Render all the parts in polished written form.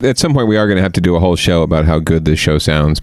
At some point, we are going to have to do a whole show about how good this show sounds.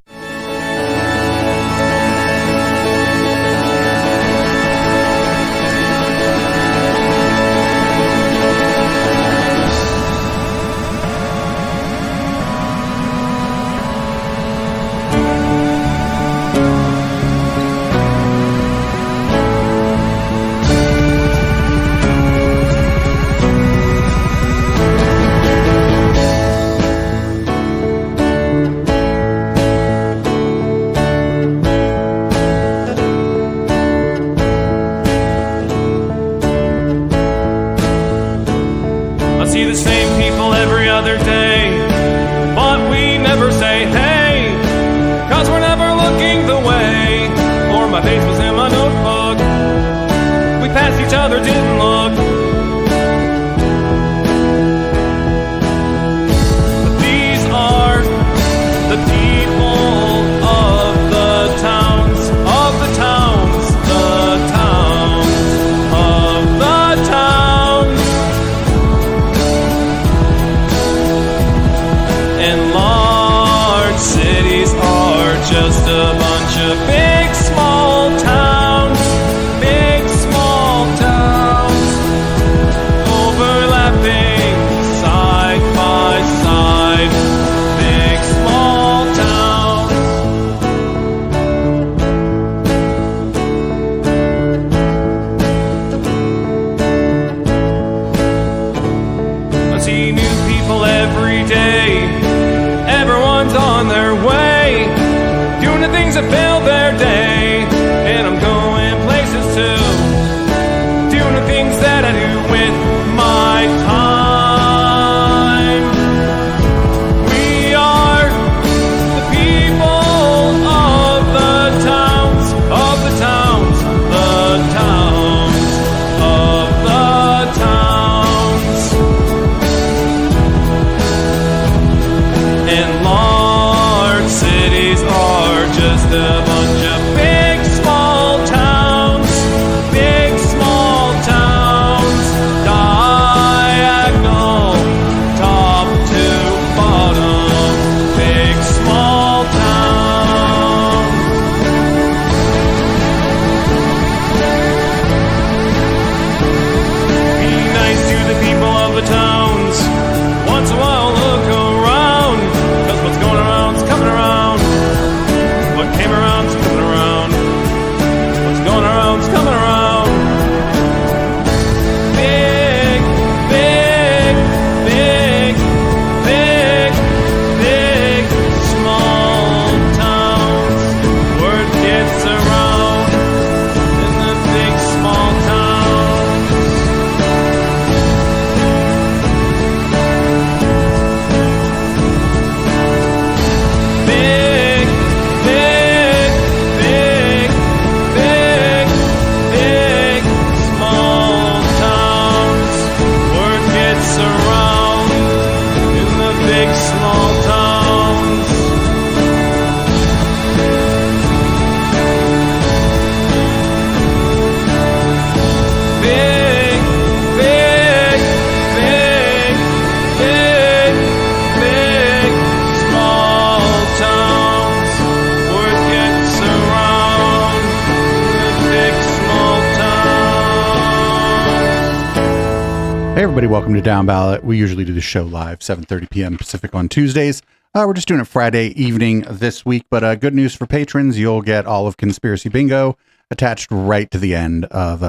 Everybody, welcome to Downballot. We usually do the show live, 7:30 p.m. Pacific on Tuesdays. We're just doing it Friday evening this week, but good news for patrons. You'll get all of Conspiracy Bingo attached right to the end of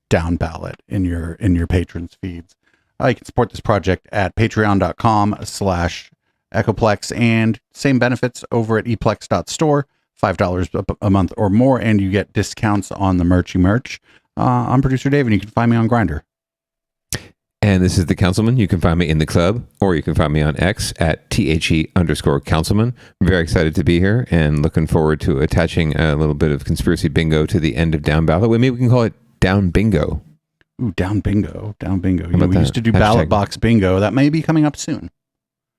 Downballot in your patrons' feeds. You can support this project at patreon.com/Echoplex, and same benefits over at eplex.store, $5 a month or more, and you get discounts on the merch. I'm producer Dave, and you can find me on Grindr. And this is the Councilman. You can find me in the club, or you can find me on X at THE_Councilman. I'm very excited to be here and looking forward to attaching a little bit of Conspiracy Bingo to the end of Downballot. Maybe we can call it Down Bingo. Ooh, Down Bingo. We used to do ballot box bingo. That may be coming up soon.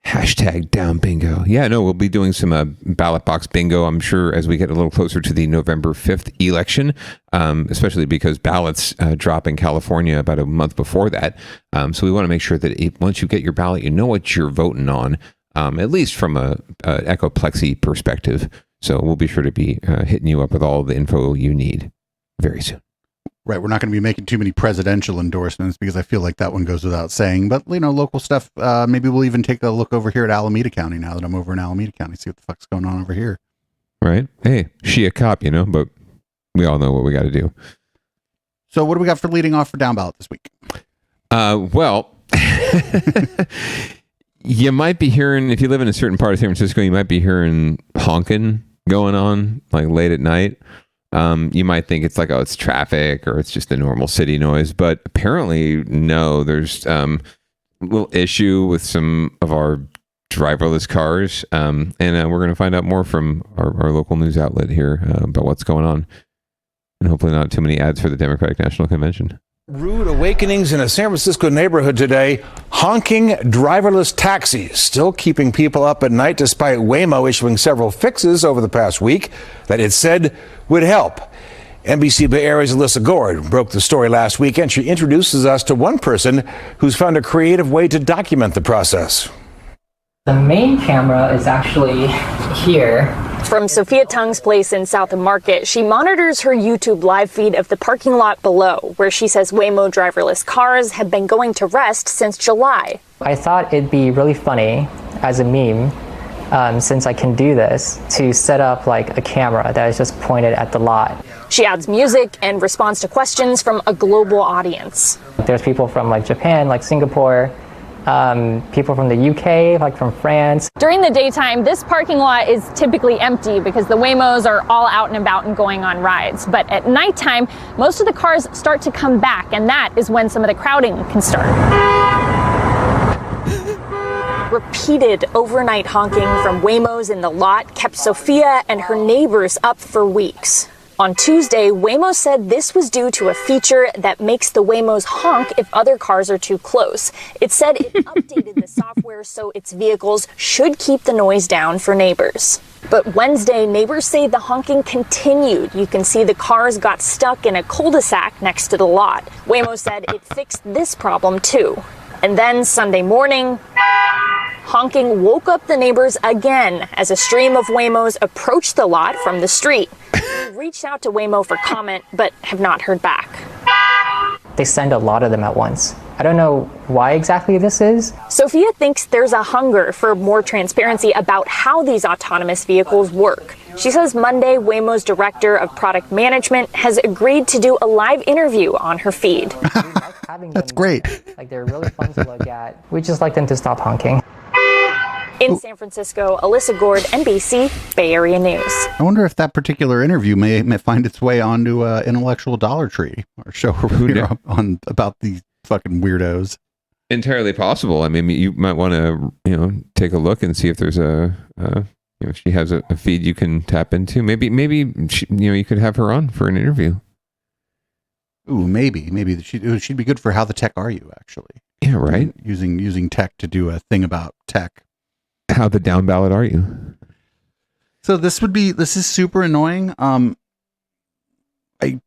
Hashtag Down Bingo. Yeah, no, we'll be doing some ballot box bingo, I'm sure, as we get a little closer to the November 5th election, especially because ballots drop in California about a month before that. So we want to make sure that once you get your ballot, you know what you're voting on. at least from a echoplexy perspective. So we'll be sure to be hitting you up with all the info you need very soon. Right. We're not going to be making too many presidential endorsements because I feel like that one goes without saying. But, local stuff, maybe we'll even take a look over here at Alameda County now that I'm over in Alameda County, see what the fuck's going on over here. Right. Hey, she a cop, but we all know what we got to do. So what do we got for leading off for Down Ballot this week? Well, you might be hearing, if you live in a certain part of San Francisco, you might be hearing honking going on like late at night. You might think it's like, oh, it's traffic or it's just the normal city noise, but apparently no, there's a little issue with some of our driverless cars. And we're going to find out more from our local news outlet here about what's going on, and hopefully not too many ads for the Democratic National Convention. Rude awakenings in a San Francisco neighborhood today. Honking driverless taxis still keeping people up at night despite Waymo issuing several fixes over the past week that it said would help. NBC Bay Area's Alyssa Gord broke the story last weekend. She introduces us to one person who's found a creative way to document the process. The main camera is actually here. From Sophia Tung's place in South of Market, she monitors her YouTube live feed of the parking lot below, where she says Waymo driverless cars have been going to rest since July. I thought it'd be really funny as a meme, since I can do this, to set up like a camera that is just pointed at the lot. She adds music and responds to questions from a global audience. There's people from like Japan, like Singapore, people from the UK, like from France. During the daytime, this parking lot is typically empty because the Waymos are all out and about and going on rides. But at nighttime, most of the cars start to come back, and that is when some of the crowding can start. Repeated overnight honking from Waymos in the lot kept Sophia and her neighbors up for weeks. On Tuesday, Waymo said this was due to a feature that makes the Waymos honk if other cars are too close. It said it updated the software so its vehicles should keep the noise down for neighbors. But Wednesday, neighbors say the honking continued. You can see the cars got stuck in a cul-de-sac next to the lot. Waymo said it fixed this problem too. And then Sunday morning, honking woke up the neighbors again as a stream of Waymos approached the lot from the street. We reached out to Waymo for comment, but have not heard back. They send a lot of them at once. I don't know why exactly this is. Sophia thinks there's a hunger for more transparency about how these autonomous vehicles work. She says Monday, Waymo's director of product management has agreed to do a live interview on her feed. That's great. Like, they're really fun to look at. We just like them to stop honking. In San Francisco, Alyssa Gord, NBC, Bay Area News. I wonder if that particular interview may find its way onto Intellectual Dollar Tree, our show on about these fucking weirdos. Entirely possible. I mean, you might want to, take a look and see if there's if she has a feed you can tap into. Maybe she, you could have her on for an interview. Ooh, maybe she'd be good for How the Tech Are You, actually. Yeah, right. Using tech to do a thing about tech. How the down ballot are you? So this is super annoying. I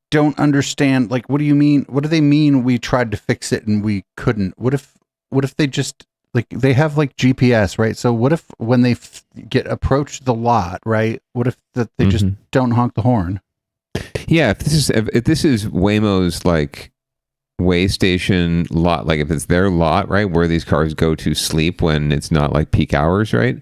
don't understand. Like, what do you mean? What do they mean? We tried to fix it and we couldn't. What if they just they have like GPS, right? So what if when they get approached the lot, right? What if that they just don't honk the horn? Yeah, if this is Waymo's like way station lot, like if it's their lot, right, where these cars go to sleep when it's not like peak hours, right?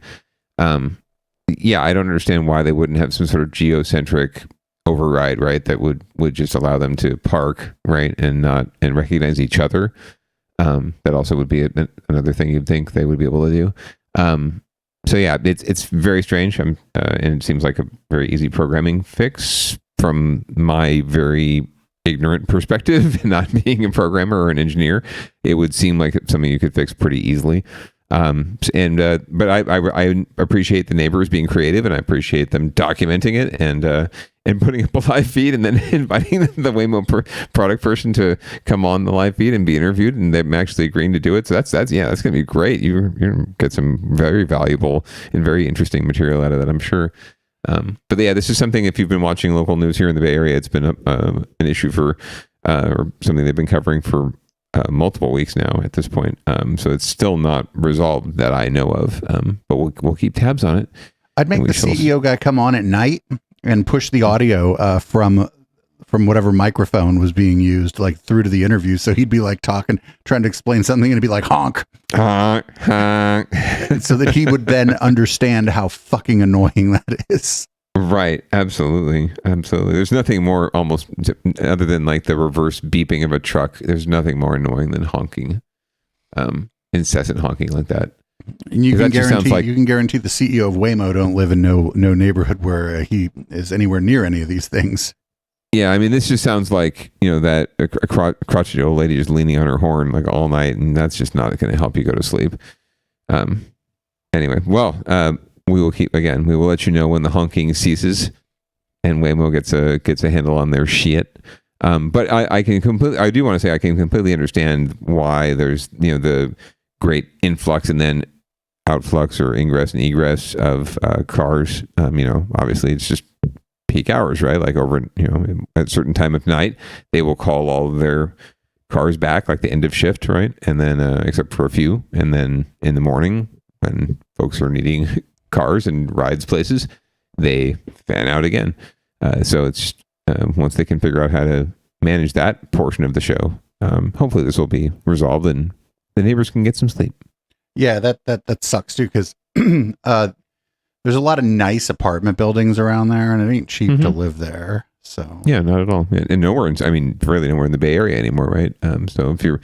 Yeah, I don't understand why they wouldn't have some sort of geocentric override, right, that would just allow them to park, right, and recognize each other. That also would be another thing you'd think they would be able to do. So yeah, it's very strange, and it seems like a very easy programming fix from my very ignorant perspective, not being a programmer or an engineer. It would seem like it's something you could fix pretty easily. But I appreciate the neighbors being creative, and I appreciate them documenting it and putting up a live feed, and then inviting the Waymo product person to come on the live feed and be interviewed, and them actually agreeing to do it. So that's going to be great. You're going to get some very valuable and very interesting material out of that, I'm sure. But yeah, this is something, if you've been watching local news here in the Bay Area, it's been an issue for, or something they've been covering for multiple weeks now at this point. So it's still not resolved that I know of. But we'll keep tabs on it. I'd make the CEO guy come on at night and push the audio from whatever microphone was being used, like through to the interview. So he'd be like talking, trying to explain something, and it'd be like honk, honk, honk. So that he would then understand how fucking annoying that is. Right. Absolutely. There's nothing more almost other than like the reverse beeping of a truck. There's nothing more annoying than honking, incessant honking like that. And you can guarantee the CEO of Waymo don't live in no neighborhood where he is anywhere near any of these things. Yeah, I mean, this just sounds like, that a crotchety old lady just leaning on her horn like all night, and that's just not going to help you go to sleep. Anyway, well, we will let you know when the honking ceases and Waymo gets a handle on their shit. But I do want to say I can completely understand why there's, the great influx and then outflux or ingress and egress of cars. Obviously it's just peak hours, right? Like over, at a certain time of night, they will call all of their cars back, like the end of shift, right? And then, except for a few, and then in the morning when folks are needing cars and rides places, they fan out again. So it's once they can figure out how to manage that portion of the show, hopefully this will be resolved and the neighbors can get some sleep. Yeah, that sucks too, because there's a lot of nice apartment buildings around there, and it ain't cheap to live there. So yeah, not at all, and really nowhere in the Bay Area anymore, right? So if you're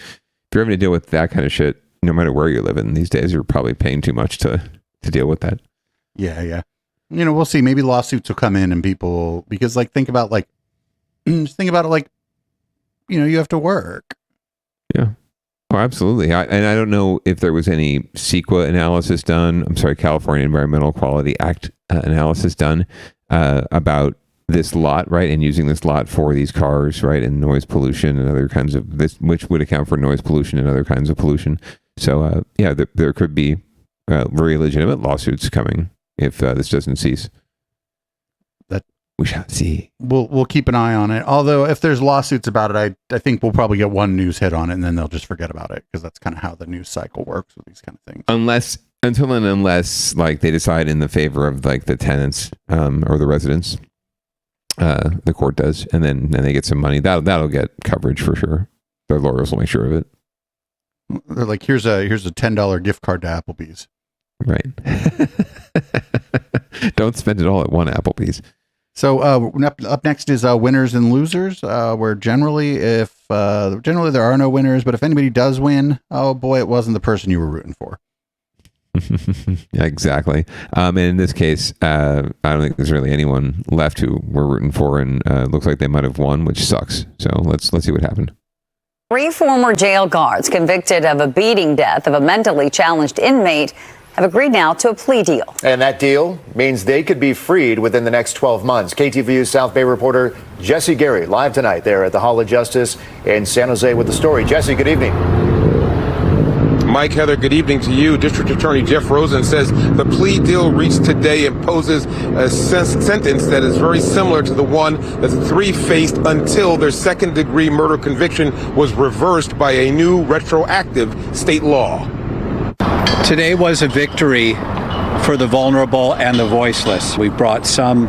having to deal with that kind of shit, no matter where you're living these days, you're probably paying too much to deal with that. Yeah. We'll see. Maybe lawsuits will come in and people, because think about it like, you have to work. Yeah. Oh, absolutely. I don't know if there was any CEQA analysis done. I'm sorry, California Environmental Quality Act analysis done about this lot, right? And using this lot for these cars, right? And noise pollution and other kinds of this, which would account for noise pollution and other kinds of pollution. So, there could be very legitimate lawsuits coming if this doesn't cease. That we shall see. We'll keep an eye on it. Although if there's lawsuits about it, I think we'll probably get one news hit on it, and then they'll just forget about it, because that's kind of how the news cycle works with these kind of things. Unless like they decide in the favor of like the tenants or the residents, the court does, and then they get some money. That'll get coverage for sure. Their lawyers will make sure of it. They're like, here's a $10 gift card to Applebee's. Right. Don't spend it all at one Applebee's. So up next is winners and losers, where generally there are no winners, but if anybody does win, oh boy, it wasn't the person you were rooting for. Yeah, exactly. And in this case, I don't think there's really anyone left who we're rooting for, and looks like they might have won, which sucks. So let's see what happened. 3 former jail guards convicted of a beating death of a mentally challenged inmate have agreed now to a plea deal. And that deal means they could be freed within the next 12 months. KTVU's South Bay reporter Jesse Gary live tonight there at the Hall of Justice in San Jose with the story. Jesse, good evening. Mike, Heather, good evening to you. District Attorney Jeff Rosen says the plea deal reached today imposes a sentence that is very similar to the one that the 3 faced until their second-degree murder conviction was reversed by a new retroactive state law. Today was a victory for the vulnerable and the voiceless. We brought some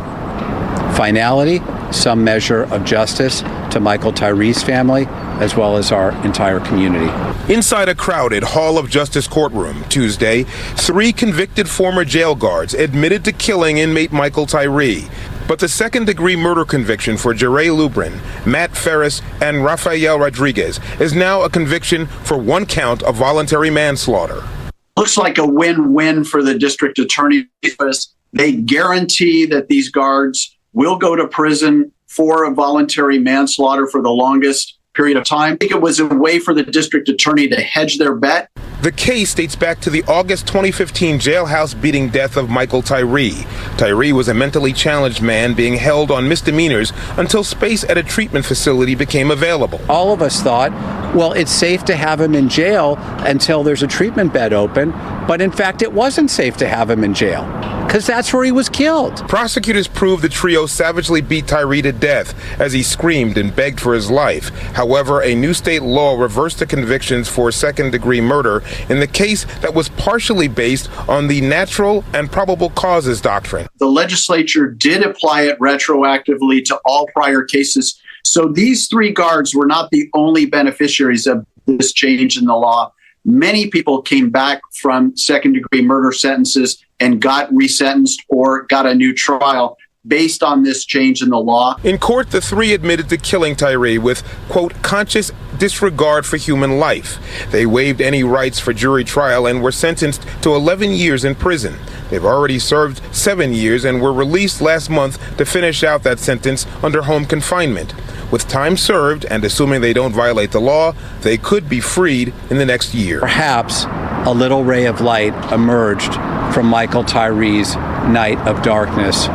finality, some measure of justice to Michael Tyree's family, as well as our entire community. Inside a crowded Hall of Justice courtroom Tuesday, 3 convicted former jail guards admitted to killing inmate Michael Tyree. But the second-degree murder conviction for Jere Lubrin, Matt Ferris, and Rafael Rodriguez is now a conviction for 1 count of voluntary manslaughter. Looks like a win-win for the district attorney's office. They guarantee that these guards will go to prison for a voluntary manslaughter for the longest period of time. I think it was a way for the district attorney to hedge their bet. The case dates back to the August 2015 jailhouse beating death of Michael Tyree. Tyree was a mentally challenged man being held on misdemeanors until space at a treatment facility became available. All of us thought, well, it's safe to have him in jail until there's a treatment bed open. But in fact, it wasn't safe to have him in jail, because that's where he was killed. Prosecutors proved the trio savagely beat Tyree to death as he screamed and begged for his life. However, a new state law reversed the convictions for second-degree murder in the case that was partially based on the natural and probable causes doctrine. The legislature did apply it retroactively to all prior cases. So these three guards were not the only beneficiaries of this change in the law. Many people came back from second-degree murder sentences and got resentenced or got a new trial based on this change in the law. In court, the three admitted to killing Tyree with, quote, conscious disregard for human life. They waived any rights for jury trial and were sentenced to 11 years in prison. They've already served 7 years and were released last month to finish out that sentence under home confinement. With time served, and assuming they don't violate the law, they could be freed in the next year. Perhaps a little ray of light emerged from Michael Tyree's night of darkness.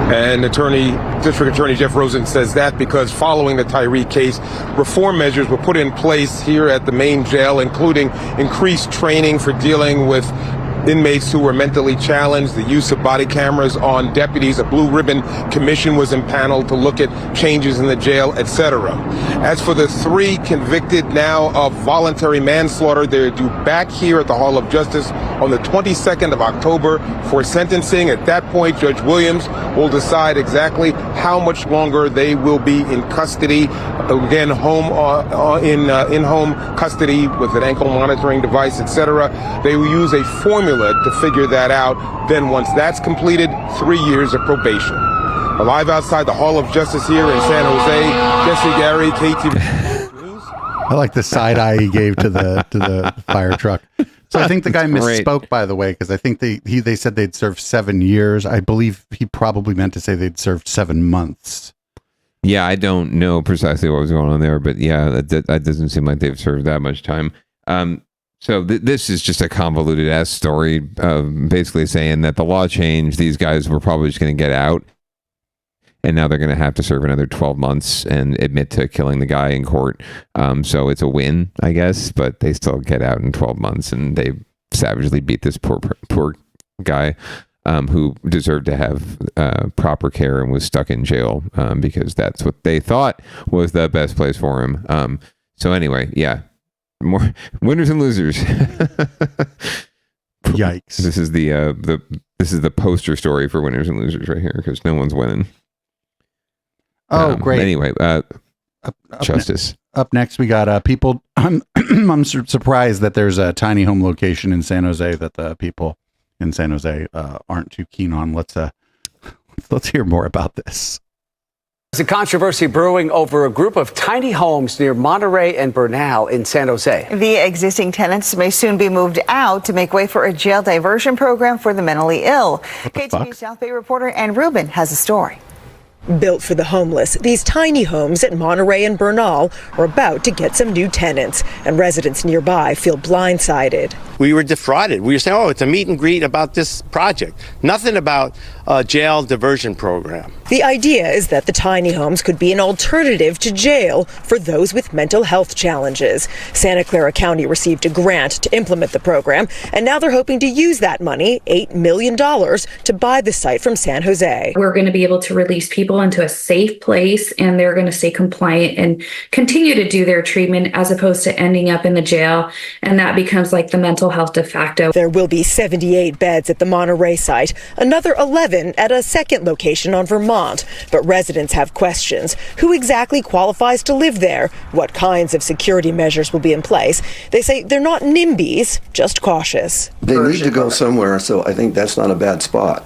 And District Attorney Jeff Rosen says that because following the Tyree case, reform measures were put in place here at the main jail, including increased training for dealing with inmates who were mentally challenged, the use of body cameras on deputies. A blue ribbon commission was impaneled to look at changes in the jail, etc. As for the three convicted now of voluntary manslaughter, they're due back here at the Hall of Justice on the 22nd of October for sentencing. At that point, Judge Williams will decide exactly how much longer they will be in custody. Again, in-home custody with an ankle monitoring device, etc. They will use a formula to figure that out. Then once that's completed, 3 years of probation. Live outside the Hall of Justice here in San Jose, Jesse Gary, KTV. I like the side eye he gave to the fire truck. So I think the guy misspoke, by the way, because I think they said they'd served 7 years. I believe he probably meant to say they'd served 7 months. Yeah, I don't know precisely what was going on there, but yeah, that doesn't seem like they've served that much time. So this is just a convoluted ass story, basically saying that the law changed. These guys were probably just going to get out, and now they're going to have to serve another 12 months and admit to killing the guy in court. So it's a win, I guess, but they still get out in 12 months, and they savagely beat this poor guy who deserved to have proper care and was stuck in jail because that's what they thought was the best place for him. So anyway, yeah. More winners and losers. Yikes! This is the poster story for winners and losers right here because no one's winning. Oh, great! Anyway, justice. Up next, we got people. I'm surprised that there's a tiny home location in San Jose that the people in San Jose aren't too keen on. Let's hear more about this. There's a controversy brewing over a group of tiny homes near Monterey and Bernal in San Jose. The existing tenants may soon be moved out to make way for a jail diversion program for the mentally ill. KTV South Bay reporter Ann Rubin has a story. Built for the homeless, these tiny homes at Monterey and Bernal are about to get some new tenants, and residents nearby feel blindsided. We were defrauded. We were saying, oh, it's a meet and greet about this project. Nothing about a jail diversion program. The idea is that the tiny homes could be an alternative to jail for those with mental health challenges. Santa Clara County received a grant to implement the program, and now they're hoping to use that money, $8 million, to buy the site from San Jose. We're going to be able to release people into a safe place, and they're going to stay compliant and continue to do their treatment as opposed to ending up in the jail, and that becomes like the mental health de facto. There will be 78 beds at the Monterey site, another 11 at a second location on Vermont, but residents have questions. Who exactly qualifies to live there? What kinds of security measures will be in place? They say they're not NIMBYs, just cautious. They need to go somewhere, so I think that's not a bad spot.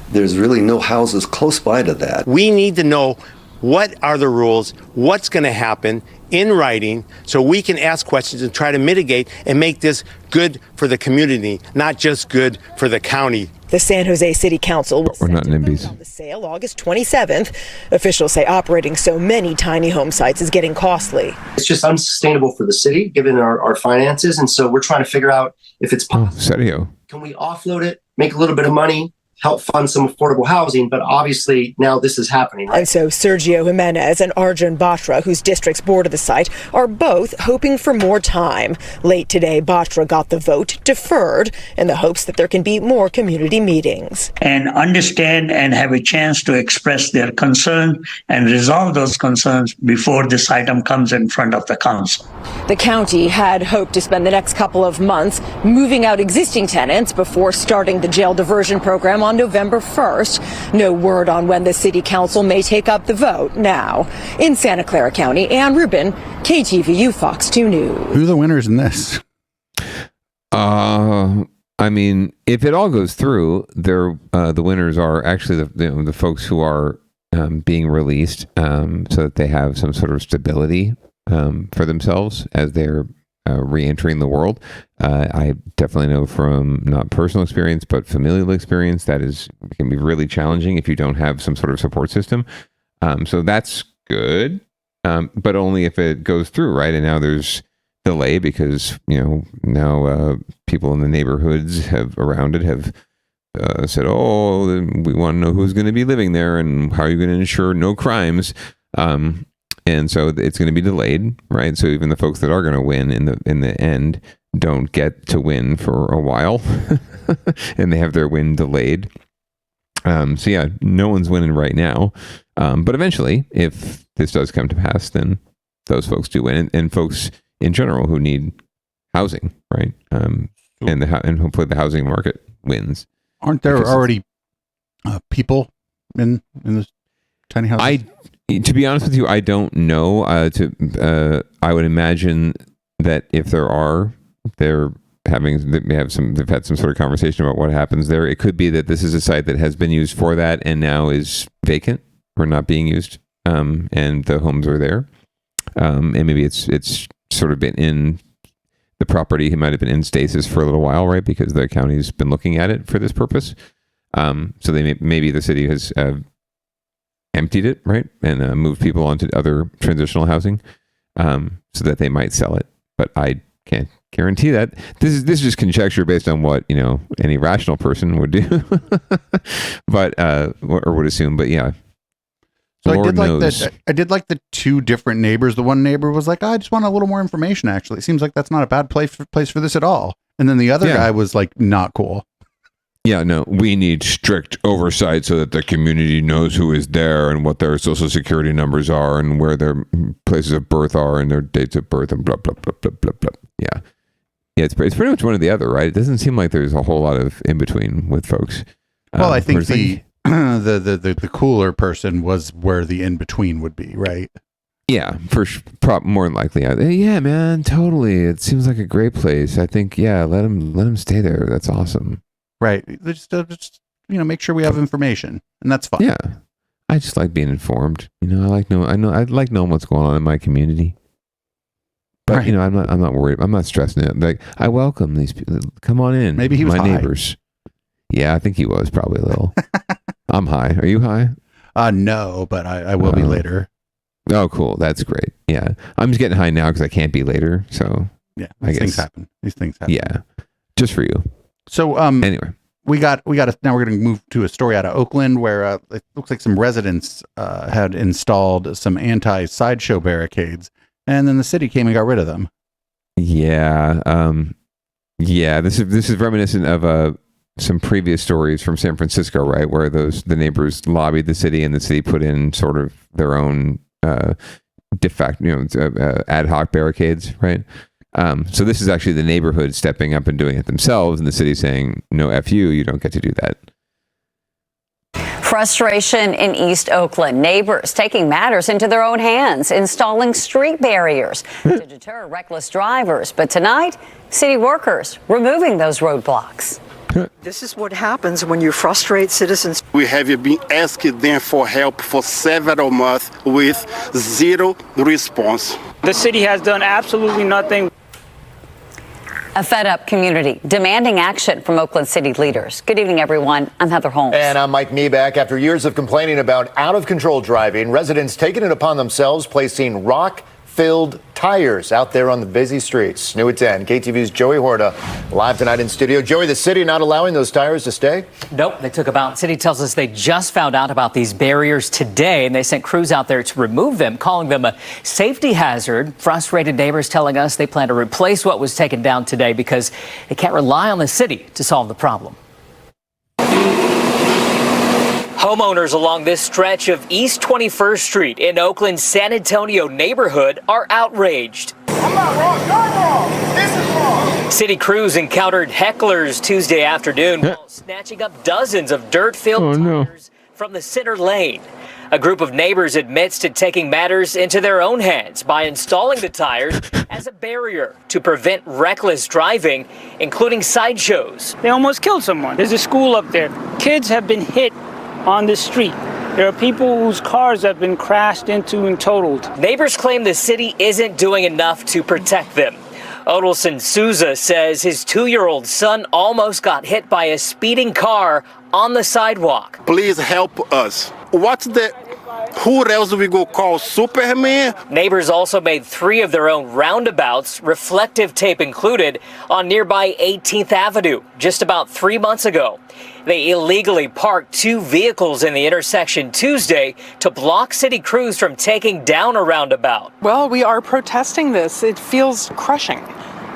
There's really no houses close by to that. We need to know what are the rules, what's going to happen in writing, so we can ask questions and try to mitigate and make this good for the community, not just good for the county. The San Jose City Council will set on the sale August 27th. Officials say operating so many tiny home sites is getting costly. It's just unsustainable for the city, given our finances, and so we're trying to figure out if it's possible. Serio. Can we offload it, make a little bit of money, help fund some affordable housing. But obviously now this is happening. Right? And so Sergio Jimenez and Arjun Batra, whose districts border the site, are both hoping for more time. Late today, Batra got the vote deferred in the hopes that there can be more community meetings. And understand and have a chance to express their concern and resolve those concerns before this item comes in front of the council. The county had hoped to spend the next couple of months moving out existing tenants before starting the jail diversion program on November 1st. No word on when the city council may take up the vote now. In Santa Clara County, Ann Rubin, KTVU Fox 2 News. Who are the winners in this? I mean, if it all goes through, the winners are actually the folks who are being released, so that they have some sort of stability for themselves as they're re-entering the world. I definitely know from not personal experience, but familial experience, that can be really challenging if you don't have some sort of support system. So that's good, but only if it goes through, right? And now there's delay because now people in the neighborhoods around it have said, "Oh, we want to know who's going to be living there and how are you going to ensure no crimes." And so it's going to be delayed, right? So even the folks that are going to win in the end don't get to win for a while, and they have their win delayed. So yeah, no one's winning right now, but eventually, if this does come to pass, then those folks do win, and folks in general who need housing, right? And hopefully the housing market wins. Aren't there already people in this tiny house? To be honest with you, I don't know. I would imagine that if there are, they've had some sort of conversation about what happens there. It could be that this is a site that has been used for that and now is vacant or not being used, and the homes are there. And maybe it's sort of been in the property. It might have been in stasis for a little while, right? Because the county's been looking at it for this purpose. So maybe the city has emptied it, right, and moved people onto other transitional housing, so that they might sell it. But I can't guarantee that. This is just conjecture based on what any rational person would do, but or would assume. But yeah. So Lord I did like knows. that. I did like the two different neighbors. The one neighbor was like, "I just want a little more information." Actually, it seems like that's not a bad place for this at all. And then the other guy was like, "Not cool." Yeah, no, we need strict oversight so that the community knows who is there and what their social security numbers are and where their places of birth are and their dates of birth and blah, blah, blah, blah, blah, blah. Yeah. Yeah, it's pretty much one or the other, right? It doesn't seem like there's a whole lot of in between with folks. Well, I think the cooler person was where the in between would be, right? Yeah, more than likely. Yeah, man, totally. It seems like a great place. I think, yeah, let them stay there. That's awesome. Right. Just make sure we have information, and that's fine. Yeah, I just like being informed. I like knowing what's going on in my community. But right. I'm not worried. I'm not stressing it. Like, I welcome these people. Come on in. Maybe he was my high. neighbors. Yeah, I think he was probably a little. I'm high. Are you high? No, but I will be later. Oh, cool. That's great. Yeah, I'm just getting high now because I can't be later. So yeah, these things happen. Yeah, just for you. So anyway, we got now we're going to move to a story out of Oakland where it looks like some residents had installed some anti-sideshow barricades, and then the city came and got rid of them. Yeah, This is reminiscent of some previous stories from San Francisco, right, where the neighbors lobbied the city and the city put in sort of their own de facto, ad hoc barricades, right? So this is actually the neighborhood stepping up and doing it themselves, and the city saying, "No, F you don't get to do that." Frustration in East Oakland. Neighbors taking matters into their own hands, installing street barriers to deter reckless drivers. But tonight, city workers removing those roadblocks. This is what happens when you frustrate citizens. We have been asking them for help for several months with zero response. The city has done absolutely nothing. A fed-up community demanding action from Oakland city leaders. Good evening, everyone. I'm Heather Holmes. And I'm Mike Meeback. After years of complaining about out-of-control driving, residents taking it upon themselves, placing rock filled tires out there on the busy streets. New at 10, KTVU's Joey Horta live tonight in studio. Joey, the city not allowing those tires to stay? Nope, they took them out. City tells us they just found out about these barriers today, and they sent crews out there to remove them, calling them a safety hazard. Frustrated neighbors telling us they plan to replace what was taken down today because they can't rely on the city to solve the problem. Homeowners along this stretch of East 21st Street in Oakland's San Antonio neighborhood are outraged. I'm not wrong. You're wrong. This is wrong. City crews encountered hecklers Tuesday afternoon while snatching up dozens of dirt-filled tires from the center lane. A group of neighbors admits to taking matters into their own hands by installing the tires as a barrier to prevent reckless driving, including sideshows. They almost killed someone. There's a school up there. Kids have been hit on the street. There are people whose cars have been crashed into and totaled. Neighbors claim the city isn't doing enough to protect them. Odelson Souza says his 2-year-old son almost got hit by a speeding car on the sidewalk. Please help us. Who else we go call? Superman? Neighbors also made 3 of their own roundabouts, reflective tape included, on nearby 18th Avenue just about 3 months ago. They illegally parked 2 vehicles in the intersection Tuesday to block city crews from taking down a roundabout. Well, we are protesting this. It feels crushing.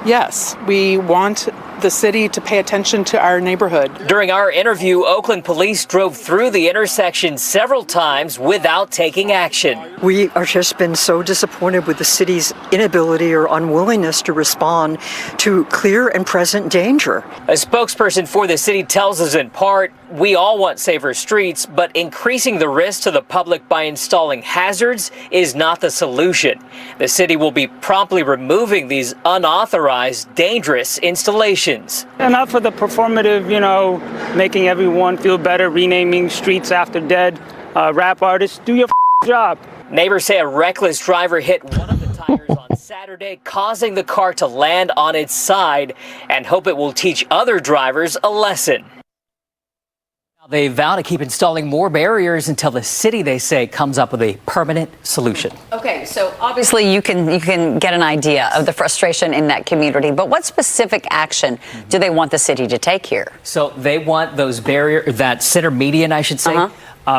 Yes, we want the city to pay attention to our neighborhood. During our interview, Oakland police drove through the intersection several times without taking action. We are just been so disappointed with the city's inability or unwillingness to respond to clear and present danger. A spokesperson for the city tells us in part, we all want safer streets, but increasing the risk to the public by installing hazards is not the solution. The city will be promptly removing these unauthorized, dangerous installations. Enough of the performative, making everyone feel better, renaming streets after dead rap artists. Do your job. Neighbors say a reckless driver hit one of the tires on Saturday, causing the car to land on its side, and hope it will teach other drivers a lesson. They vow to keep installing more barriers until the city, they say, comes up with a permanent solution. Okay, so obviously you can get an idea of the frustration in that community, but what specific action do they want the city to take here? So they want those that center median, I should say,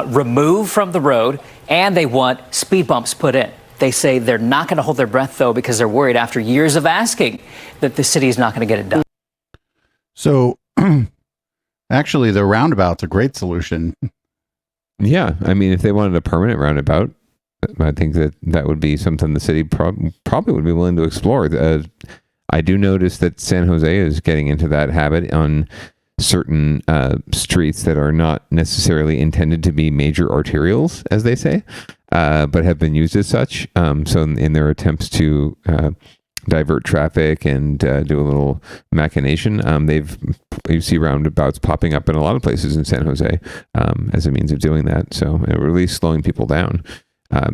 removed from the road, and they want speed bumps put in. They say they're not going to hold their breath, though, because they're worried after years of asking that the city is not going to get it done. So actually, the roundabout's a great solution. Yeah, I mean, if they wanted a permanent roundabout, I think that would be something the city probably would be willing to explore. I do notice that San Jose is getting into that habit on certain streets that are not necessarily intended to be major arterials, as they say, but have been used as such. So in their attempts to divert traffic and do a little machination, you see roundabouts popping up in a lot of places in San Jose as a means of doing that. So really slowing people down. I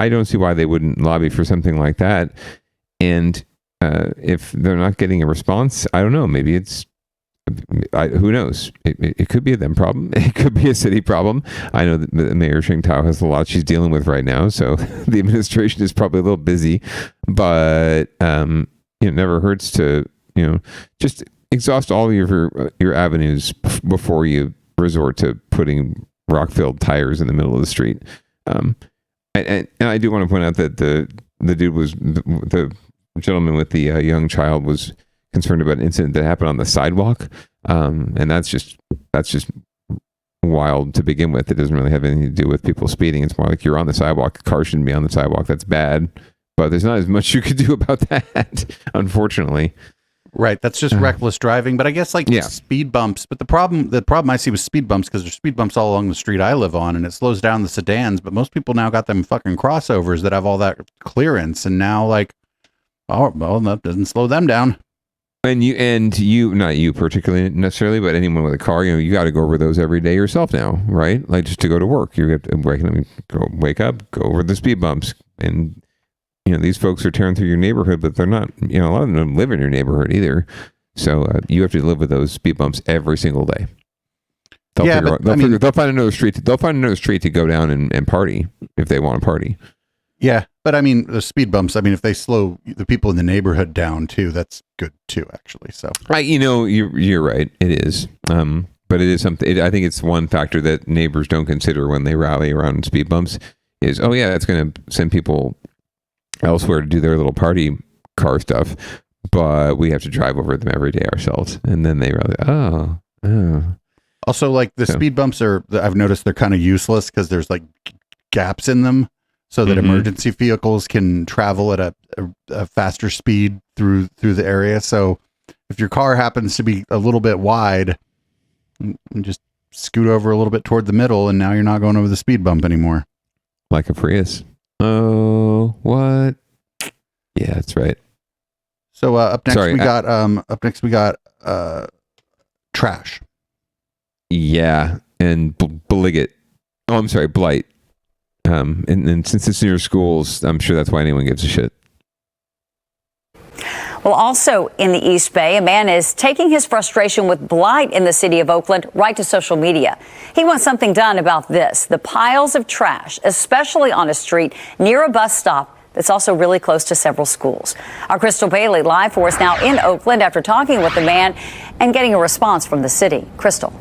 don't see why they wouldn't lobby for something like that. And if they're not getting a response, I don't know. Maybe it's who knows? It could be a them problem. It could be a city problem. I know that Mayor Shing Tao has a lot she's dealing with right now, so the administration is probably a little busy. But it never hurts to just exhaust all of your avenues before you resort to putting rock-filled tires in the middle of the street. And I do want to point out that the gentleman with the young child was concerned about an incident that happened on the sidewalk, and that's just wild to begin with. It doesn't really have anything to do with people speeding. It's more like you're on the sidewalk. A car shouldn't be on the sidewalk. That's bad, but there's not as much you could do about that, unfortunately. Right, that's just reckless driving. But I guess speed bumps. But the problem I see with speed bumps, because there's speed bumps all along the street I live on, and it slows down the sedans. But most people now got them fucking crossovers that have all that clearance, and now that doesn't slow them down. And you, not you particularly necessarily, but anyone with a car, you got to go over those every day yourself now, right? Like just to go to work, you have to wake up, go over the speed bumps, and these folks are tearing through your neighborhood, but they're not. A lot of them don't live in your neighborhood either, so you have to live with those speed bumps every single day. They'll find another street. They'll find another street to go down and party if they want to party. Yeah, but I mean, the speed bumps, I mean, if they slow the people in the neighborhood down too, that's good too, actually. So, you're right. It is. But it is something, I think it's one factor that neighbors don't consider when they rally around speed bumps is, oh yeah, it's going to send people elsewhere to do their little party car stuff, but we have to drive over them every day ourselves. And then they realize, Also, like the speed bumps I've noticed they're kind of useless because there's like gaps in them so that emergency vehicles can travel at a faster speed through the area. So if your car happens to be a little bit wide, just scoot over a little bit toward the middle, and now you're not going over the speed bump anymore. Like a Prius. Oh, what? Yeah, that's right. So up next we got trash. Yeah, and Blight. Oh, I'm sorry, Blight. And since it's near schools, I'm sure that's why anyone gives a shit. Well, also in the East Bay, a man is taking his frustration with blight in the city of Oakland right to social media. He wants something done about this, the piles of trash, especially on a street near a bus stop that's also really close to several schools. Our Crystal Bailey live for us now in Oakland after talking with the man and getting a response from the city. Crystal.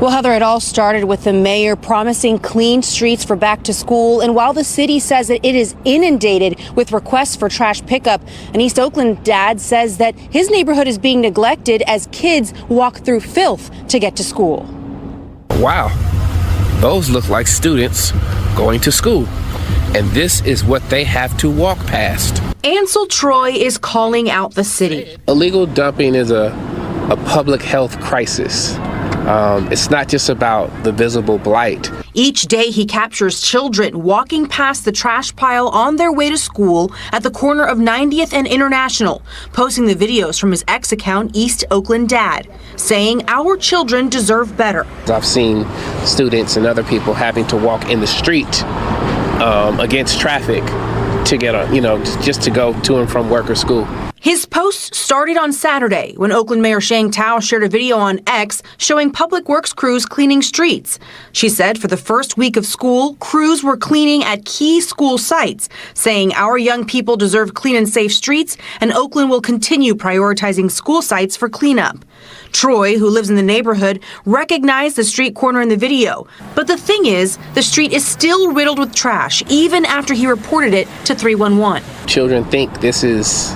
Well, Heather, it all started with the mayor promising clean streets for back to school. And while the city says that it is inundated with requests for trash pickup, an East Oakland dad says that his neighborhood is being neglected as kids walk through filth to get to school. Wow, those look like students going to school. And this is what they have to walk past. Ansel Troy is calling out the city. Illegal dumping is a public health crisis. It's not just about the visible blight. Each day he captures children walking past the trash pile on their way to school at the corner of 90th and International, posting the videos from his ex account, East Oakland Dad, saying our children deserve better. I've seen students and other people having to walk in the street against traffic to get just to go to and from work or school. His post started on Saturday when Oakland Mayor Shang Tao shared a video on X showing public works crews cleaning streets. She said for the first week of school, crews were cleaning at key school sites, saying our young people deserve clean and safe streets, and Oakland will continue prioritizing school sites for cleanup. Troy, who lives in the neighborhood, recognized the street corner in the video. But the thing is, the street is still riddled with trash, even after he reported it to 311. Children think this is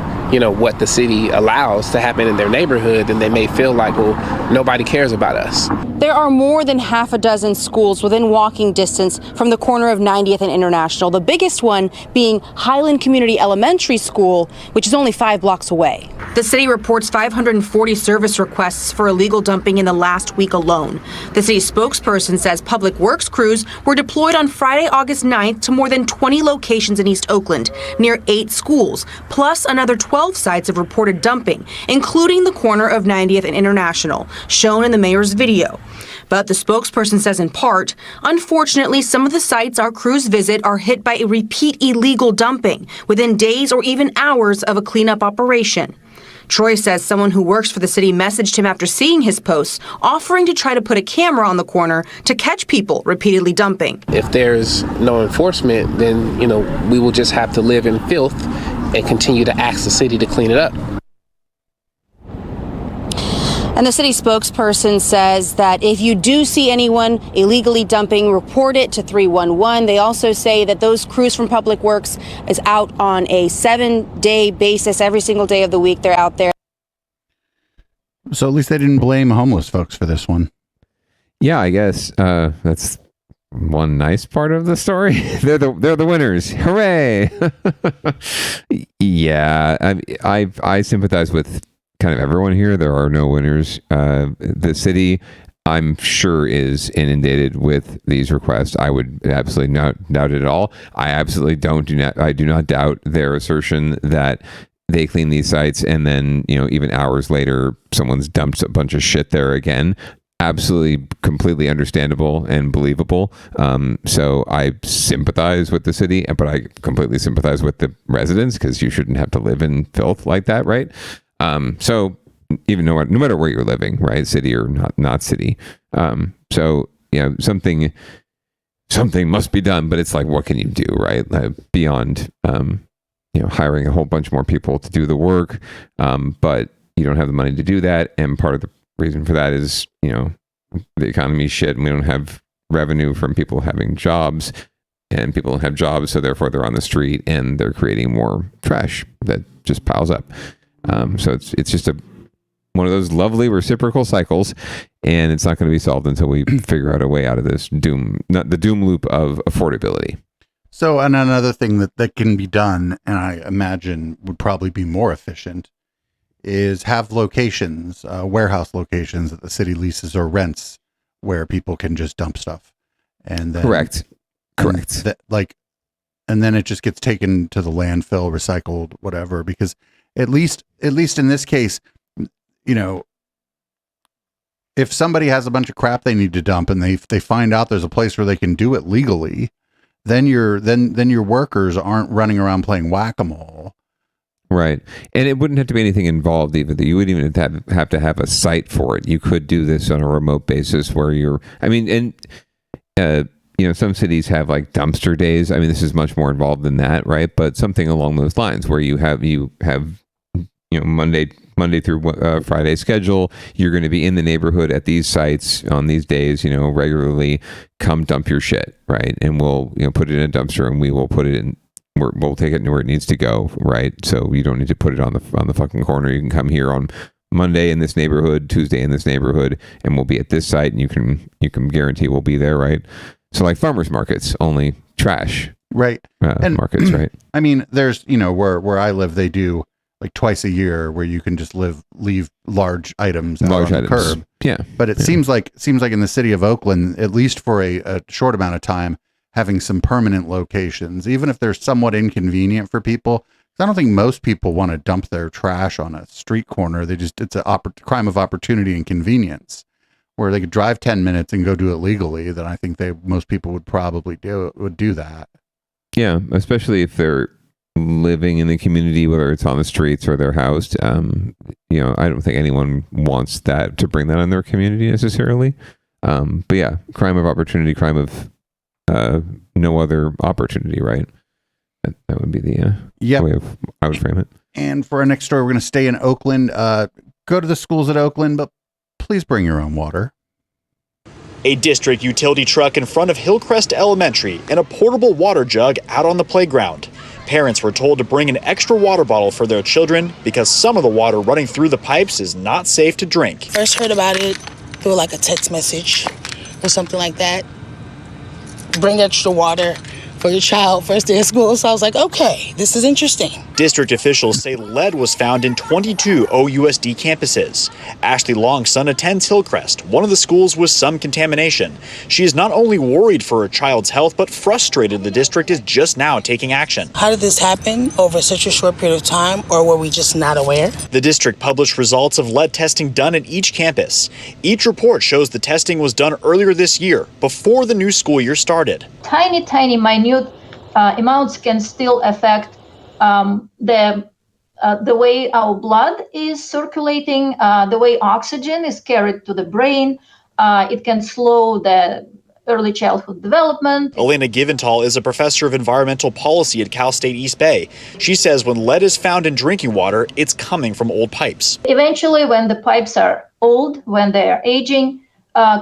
what the city allows to happen in their neighborhood, and they may feel like, well, nobody cares about us. There are more than half a dozen schools within walking distance from the corner of 90th and International, the biggest one being Highland Community Elementary School, which is only 5 blocks away. The city reports 540 service requests for illegal dumping in the last week alone. The city spokesperson says public works crews were deployed on Friday, August 9th to more than 20 locations in East Oakland, near 8 schools, plus another 12 sites of reported dumping, including the corner of 90th and International, shown in the mayor's video. But the spokesperson says in part, unfortunately, some of the sites our crews visit are hit by a repeat illegal dumping within days or even hours of a cleanup operation. Troy says someone who works for the city messaged him after seeing his posts, offering to try to put a camera on the corner to catch people repeatedly dumping. If there's no enforcement, then, we will just have to live in filth and continue to ask the city to clean it up. And the city spokesperson says that if you do see anyone illegally dumping, report it to 311. They also say that those crews from Public Works is out on a 7-day basis. Every single day of the week, they're out there. So at least they didn't blame homeless folks for this one. Yeah, I guess that's one nice part of the story. They're the winners. Hooray! Yeah, I sympathize with kind of everyone here. There are no winners. The city, I'm sure, is inundated with these requests. I would absolutely not doubt it at all. I absolutely I do not doubt their assertion that they clean these sites and then, even hours later, someone's dumped a bunch of shit there again. Absolutely, completely understandable and believable. So I sympathize with the city, but I completely sympathize with the residents because you shouldn't have to live in filth like that, right? So even no matter where you're living, right, city or not city. So something something must be done, but it's like, what can you do, right? Beyond, hiring a whole bunch more people to do the work. But you don't have the money to do that. And part of the reason for that is, the economy is shit and we don't have revenue from people having jobs, and people don't have jobs. So therefore they're on the street and they're creating more trash that just piles up. So it's just one of those lovely reciprocal cycles, and it's not going to be solved until we figure out a way out of this doom loop of affordability. So, and another thing that can be done, and I imagine would probably be more efficient, is have locations, warehouse locations that the city leases or rents, where people can just dump stuff. And then, Correct. And then it just gets taken to the landfill, recycled, whatever. Because at least in this case, if somebody has a bunch of crap they need to dump and they find out there's a place where they can do it legally, then your workers aren't running around playing whack-a-mole. Right. And it wouldn't have to be anything involved either. You wouldn't even have to have a site for it. You could do this on a remote basis where some cities have like dumpster days. I mean, this is much more involved than that, right? But something along those lines where you have Monday through Friday schedule. You're going to be in the neighborhood at these sites on these days, regularly. Come dump your shit, right? And we'll put it in a dumpster, and we will put it in. We'll take it where it needs to go, right? So you don't need to put it on the fucking corner. You can come here on Monday in this neighborhood, Tuesday in this neighborhood, and we'll be at this site, and you can guarantee we'll be there, right? So like farmers markets, only trash, right? And markets, right? I mean, there's where I live, they do like twice a year where you can just leave large items out on the curb. Yeah, but it seems like in the city of Oakland, at least for a short amount of time, having some permanent locations, even if they're somewhat inconvenient for people. I don't think most people want to dump their trash on a street corner. It's a crime of opportunity and convenience, where they could drive 10 minutes and go do it legally. Then I think most people would probably do that. Yeah, especially if they're living in the community, whether it's on the streets or they're housed. I don't think anyone wants that to bring that on their community necessarily. But yeah, crime of opportunity, crime of no other opportunity, right? That would be the way I would frame it. And for our next story, we're going to stay in Oakland. Go to the schools at Oakland, but please bring your own water. A district utility truck in front of Hillcrest Elementary and a portable water jug out on the playground. Parents were told to bring an extra water bottle for their children because some of the water running through the pipes is not safe to drink. First heard about it through like a text message or something like that. Bring extra water for your child first day of school. So I was like, okay, this is interesting. District officials say lead was found in 22 OUSD campuses. Ashley Long's son attends Hillcrest, one of the schools with some contamination. She is not only worried for her child's health, but frustrated the district is just now taking action. How did this happen over such a short period of time, or were we just not aware? The district published results of lead testing done at each campus. Each report shows the testing was done earlier this year, before the new school year started. Tiny, minute amounts can still affect the way our blood is circulating, the way oxygen is carried to the brain. It can slow the early childhood development. Elena Giventhal is a professor of environmental policy at Cal State East Bay. She says when lead is found in drinking water, it's coming from old pipes. Eventually, when the pipes are old, when they are aging,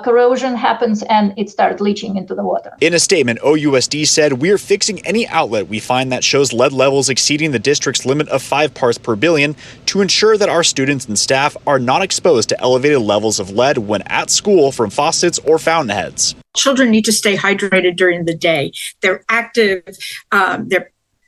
corrosion happens and it starts leaching into the water. In a statement, OUSD said, "We are fixing any outlet we find that shows lead levels exceeding the district's limit of 5 parts per billion to ensure that our students and staff are not exposed to elevated levels of lead when at school from faucets or fountainheads." Children need to stay hydrated during the day. They're active,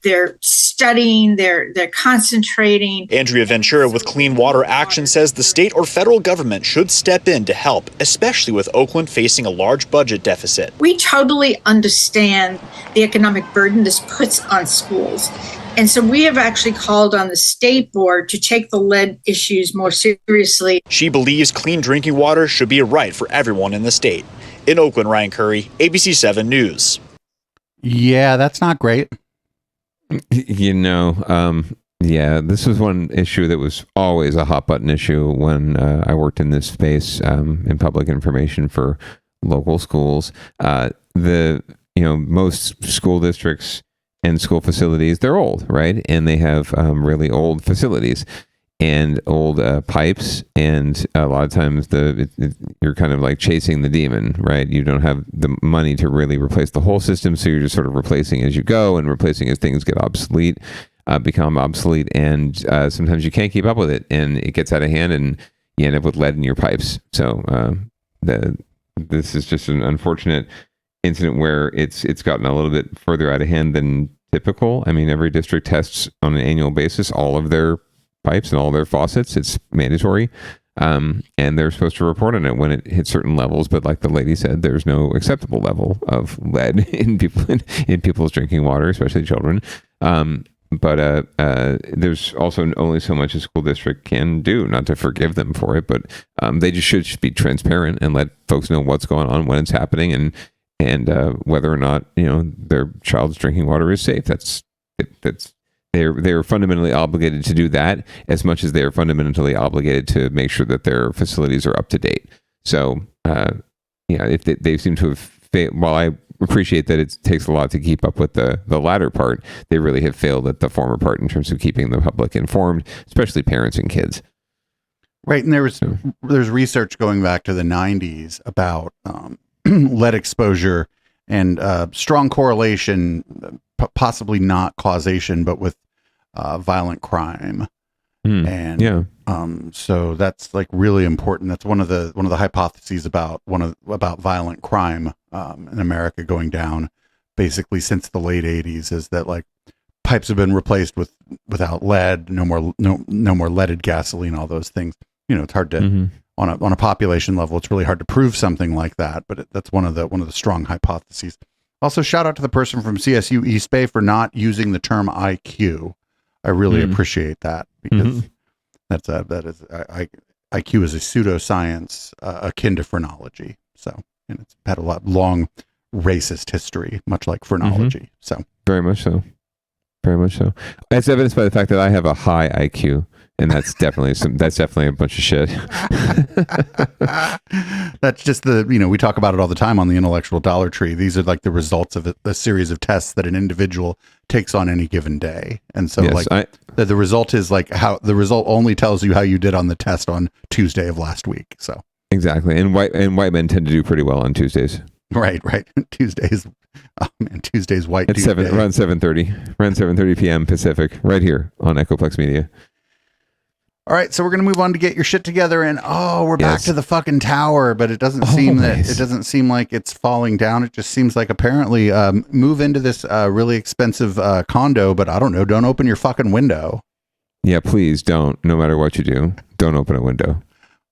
they're studying, they're concentrating. Andrea Ventura with Clean Water Action says the state or federal government should step in to help, especially with Oakland facing a large budget deficit. We totally understand the economic burden this puts on schools. And so we have actually called on the state board to take the lead issues more seriously. She believes clean drinking water should be a right for everyone in the state. In Oakland, Ryan Curry, ABC 7 News. Yeah, that's not great. This was one issue that was always a hot button issue when I worked in this space in public information for local schools. The most school districts and school facilities, they're old, right? And they have really old facilities and old pipes, and a lot of times you're kind of like chasing the demon, right? You don't have the money to really replace the whole system, so you're just sort of replacing as you go and replacing as things get obsolete, become obsolete, and sometimes you can't keep up with it, and it gets out of hand, and you end up with lead in your pipes. So this is just an unfortunate incident where it's gotten a little bit further out of hand than typical. I mean, every district tests on an annual basis all of their pipes and all their faucets. It's mandatory, and they're supposed to report on it when it hits certain levels. But like the lady said, there's no acceptable level of lead in people's drinking water, especially children. But there's also only so much a school district can do. Not to forgive them for it, but they just should be transparent and let folks know what's going on, when it's happening, and whether or not their child's drinking water is safe. They're fundamentally obligated to do that as much as they are fundamentally obligated to make sure that their facilities are up to date. So, if they seem to have failed, while I appreciate that it takes a lot to keep up with the latter part, they really have failed at the former part in terms of keeping the public informed, especially parents and kids. Right, and there's research going back to the 90s about lead exposure and strong correlation, possibly not causation, but with violent crime. And so that's like really important. That's one of the hypotheses about violent crime in America going down basically since the late 80s, is that like pipes have been replaced without lead, no more leaded gasoline, all those things. It's hard to on a population level, it's really hard to prove something like that, but that's one of the strong hypotheses. Also, shout out to the person from CSU East Bay for not using the term IQ. I really appreciate that, because IQ is a pseudoscience akin to phrenology. So, and it's had a long racist history, much like phrenology. So very much so. That's evidenced by the fact that I have a high IQ. And that's definitely a bunch of shit. That's just we talk about it all the time on the intellectual Dollar Tree. These are like the results of a series of tests that an individual takes on any given day. And so the result is like how the result only tells you how you did on the test on Tuesday of last week. So exactly. And white men tend to do pretty well on Tuesdays. Right. Tuesdays. Oh man, Tuesday's white Tuesday. Around 7:30 p.m. Pacific, right here on Echoplex Media. All right, so we're gonna move on to get your shit together, and we're back to the fucking tower, but it doesn't seem like it's falling down. It just seems like apparently move into this really expensive condo, but I don't know, don't open your fucking window. Yeah, please don't. No matter what you do, don't open a window.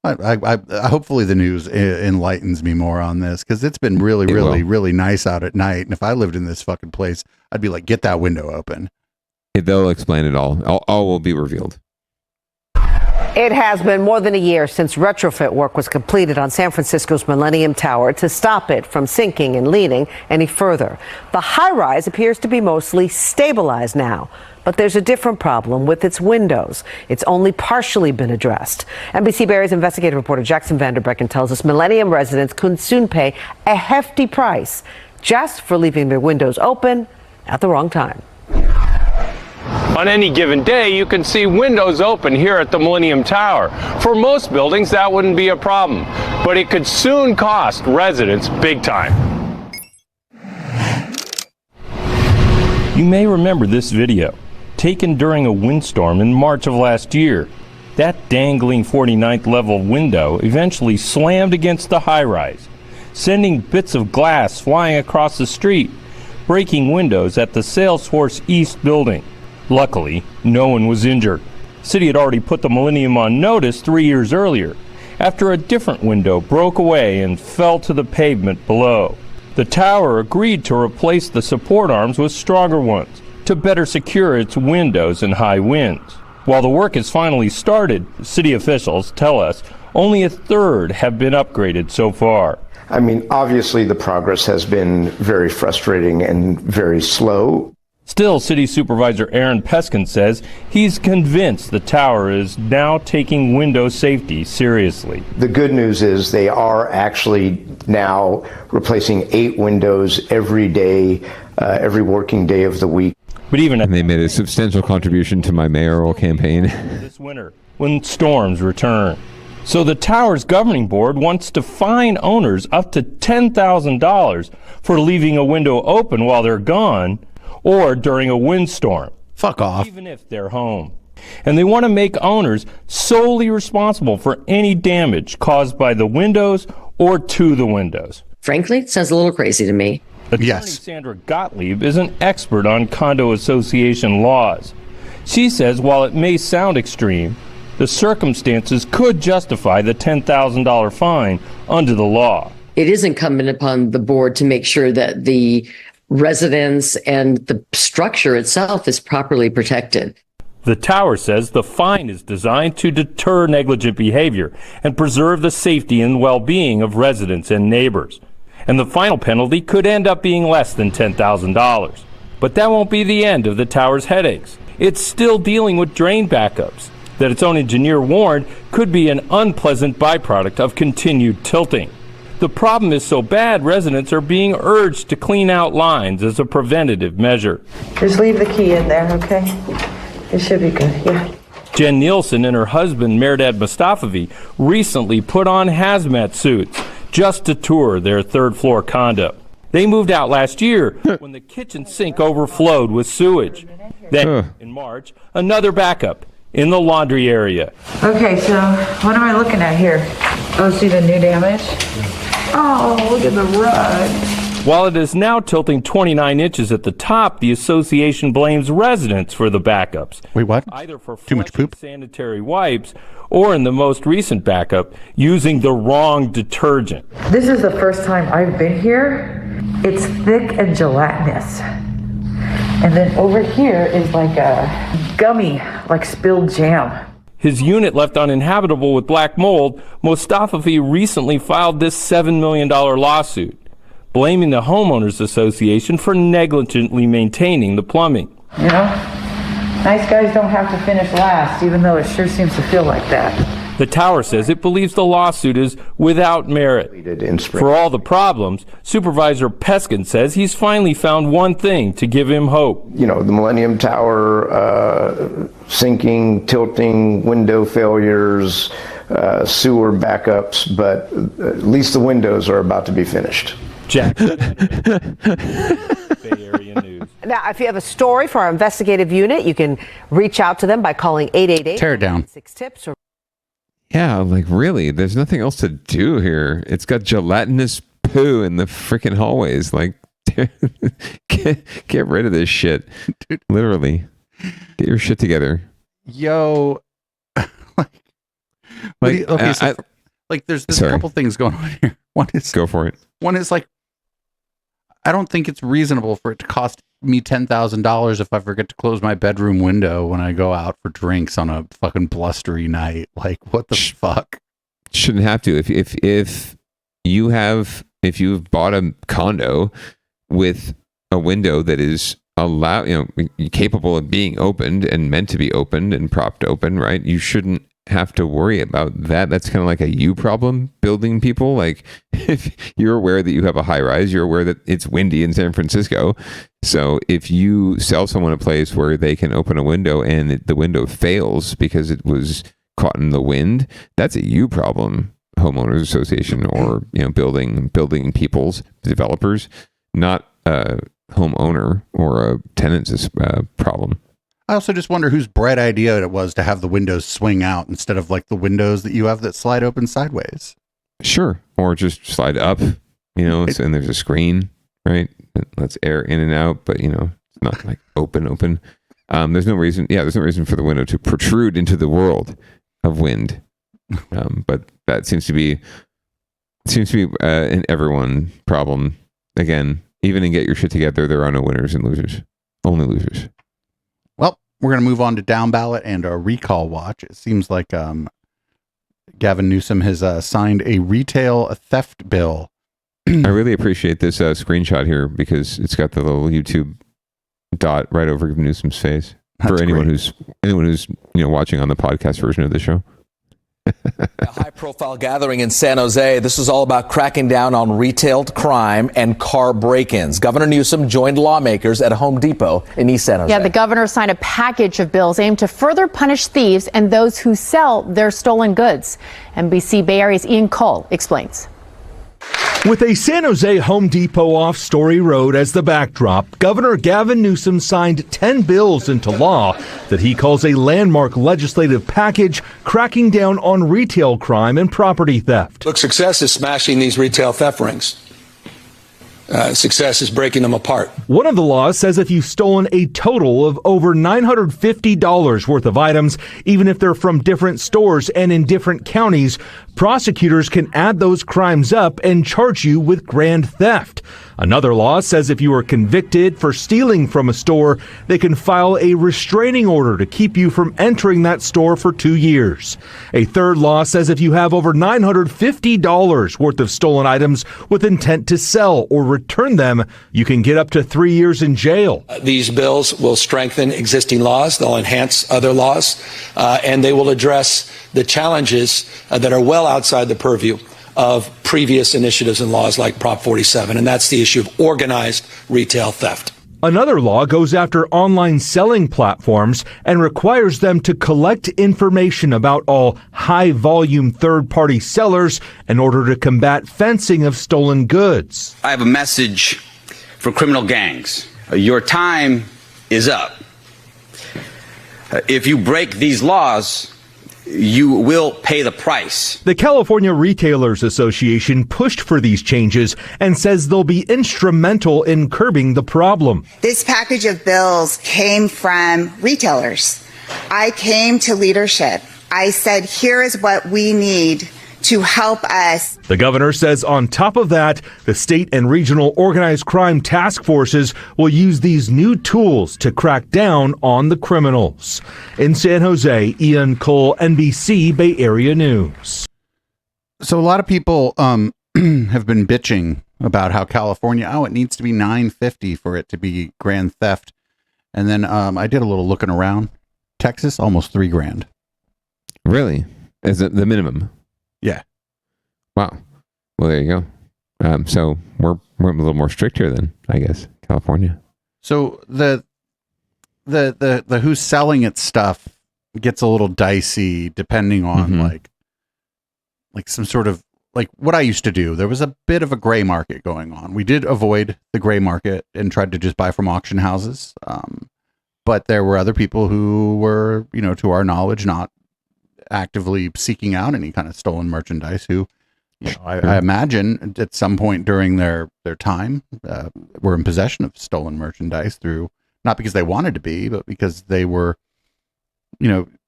I hopefully the news enlightens me more on this, because it's been really nice out at night, and if I lived in this fucking place, I'd be like, get that window open. They'll explain it all. All will be revealed. It has been more than a year since retrofit work was completed on San Francisco's Millennium Tower to stop it from sinking and leaning any further. The high-rise appears to be mostly stabilized now, but there's a different problem with its windows. It's only partially been addressed. NBC Bay Area's investigative reporter Jackson Vanderbrecken tells us Millennium residents could soon pay a hefty price just for leaving their windows open at the wrong time. On any given day, you can see windows open here at the Millennium Tower. For most buildings, that wouldn't be a problem, but it could soon cost residents big time. You may remember this video, taken during a windstorm in March of last year. That dangling 49th level window eventually slammed against the high-rise, sending bits of glass flying across the street, breaking windows at the Salesforce East building. Luckily, no one was injured. The city had already put the Millennium on notice 3 years earlier, after a different window broke away and fell to the pavement below. The tower agreed to replace the support arms with stronger ones to better secure its windows in high winds. While the work is finally started, city officials tell us only a third have been upgraded so far. I mean, obviously the progress has been very frustrating and very slow. Still, City Supervisor Aaron Peskin says he's convinced the tower is now taking window safety seriously. The good news is they are actually now replacing 8 windows every day, every working day of the week. But even and they made a substantial contribution to my mayoral campaign this winter when storms return. So the tower's governing board wants to fine owners up to $10,000 for leaving a window open while they're gone or during a windstorm. Fuck off. Even if they're home. And they want to make owners solely responsible for any damage caused by the windows or to the windows. Frankly, it sounds a little crazy to me. Attorney Sandra Gottlieb is an expert on condo association laws. She says while it may sound extreme, the circumstances could justify the $10,000 fine under the law. It is incumbent upon the board to make sure that the residents and the structure itself is properly protected. The tower says the fine is designed to deter negligent behavior and preserve the safety and well-being of residents and neighbors. And the final penalty could end up being less than $10,000. But that won't be the end of the tower's headaches. It's still dealing with drain backups that its own engineer warned could be an unpleasant byproduct of continued tilting. The problem is so bad, residents are being urged to clean out lines as a preventative measure. Just leave the key in there, okay? It should be good, yeah. Jen Nielsen and her husband, Mehrdad Mustafavi, recently put on hazmat suits just to tour their third-floor condo. They moved out last year when the kitchen sink overflowed with sewage. Then, in March, another backup in the laundry area. Okay, so what am I looking at here? Oh, see the new damage? Oh, look at the rug. While it is now tilting 29 inches at the top, the association blames residents for the backups. Wait, what? Either for too much poop, sanitary wipes, or in the most recent backup, using the wrong detergent. This is the first time I've been here. It's thick and gelatinous. And then over here is like a gummy, like spilled jam. His unit left uninhabitable with black mold, Mustafavi recently filed this $7 million lawsuit, blaming the Homeowners Association for negligently maintaining the plumbing. You know, nice guys don't have to finish last, even though it sure seems to feel like that. The tower says it believes the lawsuit is without merit. For all the problems, Supervisor Peskin says he's finally found one thing to give him hope. You know, the Millennium Tower, sinking, tilting, window failures, sewer backups, but at least the windows are about to be finished. Jack. Bay Area News. Now, if you have a story for our investigative unit, you can reach out to them by calling 888. Tear it down. 6 tips or Yeah, like really, there's nothing else to do here. It's got gelatinous poo in the freaking hallways. Like, get rid of this shit. Dude. Literally, get your shit together. Yo, okay, so there's a couple things going on here. One is go for it. One is like, I don't think it's reasonable for it to cost me $10,000 if I forget to close my bedroom window when I go out for drinks on a fucking blustery night. Like, what the fuck? Shouldn't have to. If you've bought a condo with a window that is capable of being opened and meant to be opened and propped open, right? You shouldn't have to worry about that. That's kind of like a you problem, building people. Like, if you're aware that you have a high rise, you're aware that it's windy in San Francisco. So if you sell someone a place where they can open a window and the window fails because it was caught in the wind, that's a you problem, homeowners association, or building people's developers, not a homeowner or a tenant's problem. I also just wonder whose bright idea it was to have the windows swing out instead of like the windows that you have that slide open sideways. Sure. Or just slide up, and there's a screen, right? That lets air in and out, but it's not like open. There's no reason for the window to protrude into the world of wind. But that seems to be an everyone problem. Again, even in Get Your Shit Together, there are no winners and losers. Only losers. We're going to move on to Down Ballot and a recall watch. It seems like Gavin Newsom has signed a retail theft bill. I really appreciate this screenshot here because it's got the little YouTube dot right over Newsom's face. That's for anyone great. who's watching on the podcast version of the show. A high-profile gathering in San Jose. This is all about cracking down on retail crime and car break-ins. Governor Newsom joined lawmakers at Home Depot in East San Jose. Yeah, the governor signed a package of bills aimed to further punish thieves and those who sell their stolen goods. NBC Bay Area's Ian Cole explains. With a San Jose Home Depot off Story Road as the backdrop, Governor Gavin Newsom signed 10 bills into law that he calls a landmark legislative package cracking down on retail crime and property theft. Look, success is smashing these retail theft rings. Success is breaking them apart. One of the laws says if you've stolen a total of over $950 worth of items, even if they're from different stores and in different counties, prosecutors can add those crimes up and charge you with grand theft. Another law says if you are convicted for stealing from a store, they can file a restraining order to keep you from entering that store for 2 years. A third law says if you have over $950 worth of stolen items with intent to sell or return them, you can get up to 3 years in jail. These bills will strengthen existing laws. They'll enhance other laws, and they will address the challenges that are well outside the purview of previous initiatives and laws like Prop 47, and that's the issue of organized retail theft. Another law goes after online selling platforms and requires them to collect information about all high-volume third-party sellers in order to combat fencing of stolen goods. I have a message for criminal gangs. Your time is up. If you break these laws, you will pay the price. The California Retailers Association pushed for these changes and says they'll be instrumental in curbing the problem. This package of bills came from retailers. I came to leadership. I said, here is what we need to help us. The governor says on top of that, the state and regional organized crime task forces will use these new tools to crack down on the criminals. In San Jose, Ian Cole, NBC Bay Area News. So a lot of people have been bitching about how California, it needs to be $950 for it to be grand theft. And then I did a little looking around. Texas, almost $3,000. Really? Is it the minimum? Yeah. Wow. Well, there you go. So we're a little more strict here then, I guess, California. So the who's selling it stuff gets a little dicey depending on like some sort of like what I used to do. There was a bit of a gray market going on. We did avoid the gray market and tried to just buy from auction houses. But there were other people who were, to our knowledge, not actively seeking out any kind of stolen merchandise who, I imagine at some point during their time were in possession of stolen merchandise through, not because they wanted to be, but because they were,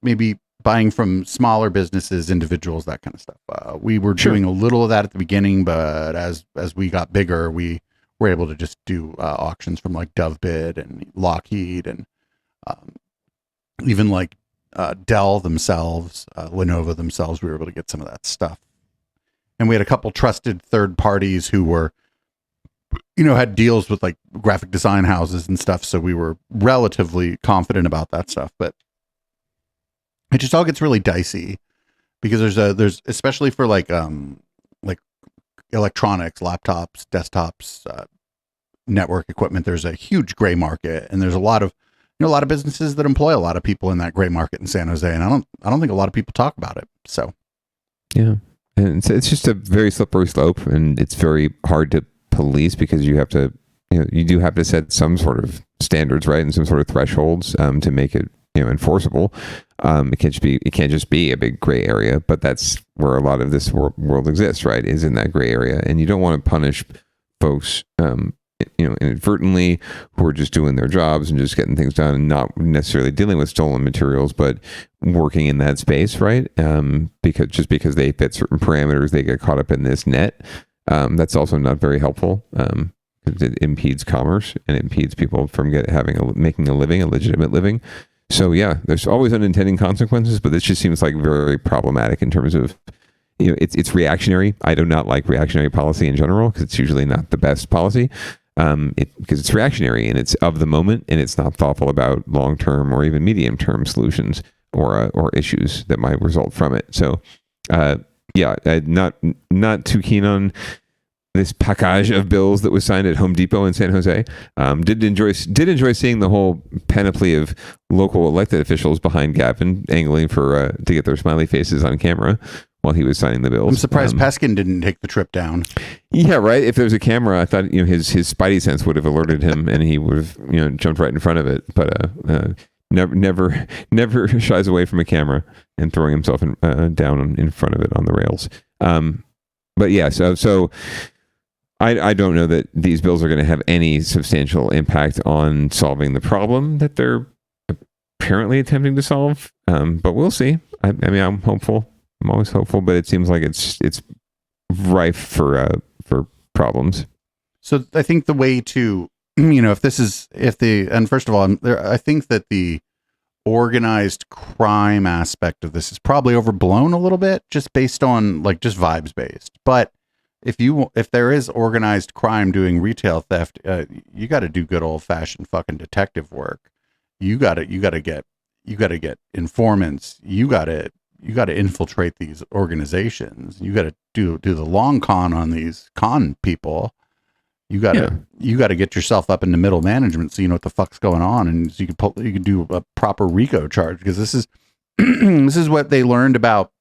maybe buying from smaller businesses, individuals, that kind of stuff. We were doing a little of that at the beginning, but as we got bigger, we were able to just do auctions from like DoveBid and Lockheed and even like Dell themselves, Lenovo themselves. We were able to get some of that stuff. And we had a couple trusted third parties who were, had deals with like graphic design houses and stuff. So we were relatively confident about that stuff, but it just all gets really dicey because there's especially for like electronics, laptops, desktops, network equipment, there's a huge gray market, and there's a lot of businesses that employ a lot of people in that gray market in San Jose, and I don't think a lot of people talk about it. So, yeah, and it's just a very slippery slope, and it's very hard to police because you have to, you do have to set some sort of standards, right, and some sort of thresholds to make it, enforceable. It can't just be a big gray area, but that's where a lot of this world exists, right? Is in that gray area, and you don't want to punish folks, inadvertently, who are just doing their jobs and just getting things done and not necessarily dealing with stolen materials, but working in that space, right? Because they fit certain parameters, they get caught up in this net. That's also not very helpful. Because it impedes commerce and impedes people from making a living, a legitimate living. So yeah, there's always unintended consequences, but this just seems like very problematic in terms of, it's reactionary. I do not like reactionary policy in general because it's usually not the best policy. because it's reactionary and it's of the moment, and it's not thoughtful about long-term or even medium-term solutions or issues that might result from it. So, not too keen on this package of bills that was signed at Home Depot in San Jose. Did enjoy seeing the whole panoply of local elected officials behind Gavin angling for to get their smiley faces on camera while he was signing the bills. I'm surprised Peskin didn't take the trip down. Yeah, right. If there was a camera, I thought his spidey sense would have alerted him, and he would have jumped right in front of it. But never shies away from a camera and throwing himself down in front of it on the rails. But yeah, so I don't know that these bills are going to have any substantial impact on solving the problem that they're apparently attempting to solve. But we'll see. I mean, I'm hopeful. I'm always hopeful, but it seems like it's rife for problems. So I think the way to, and first of all, I think that the organized crime aspect of this is probably overblown a little bit, just based on just vibes based. But if there is organized crime doing retail theft, you got to do good old fashioned fucking detective work. You got to get informants. You got to infiltrate these organizations. You got to do the long con on these con people. You got to get yourself up into middle management so you know what the fuck's going on, and so you can do a proper RICO charge, because this is this is what they learned about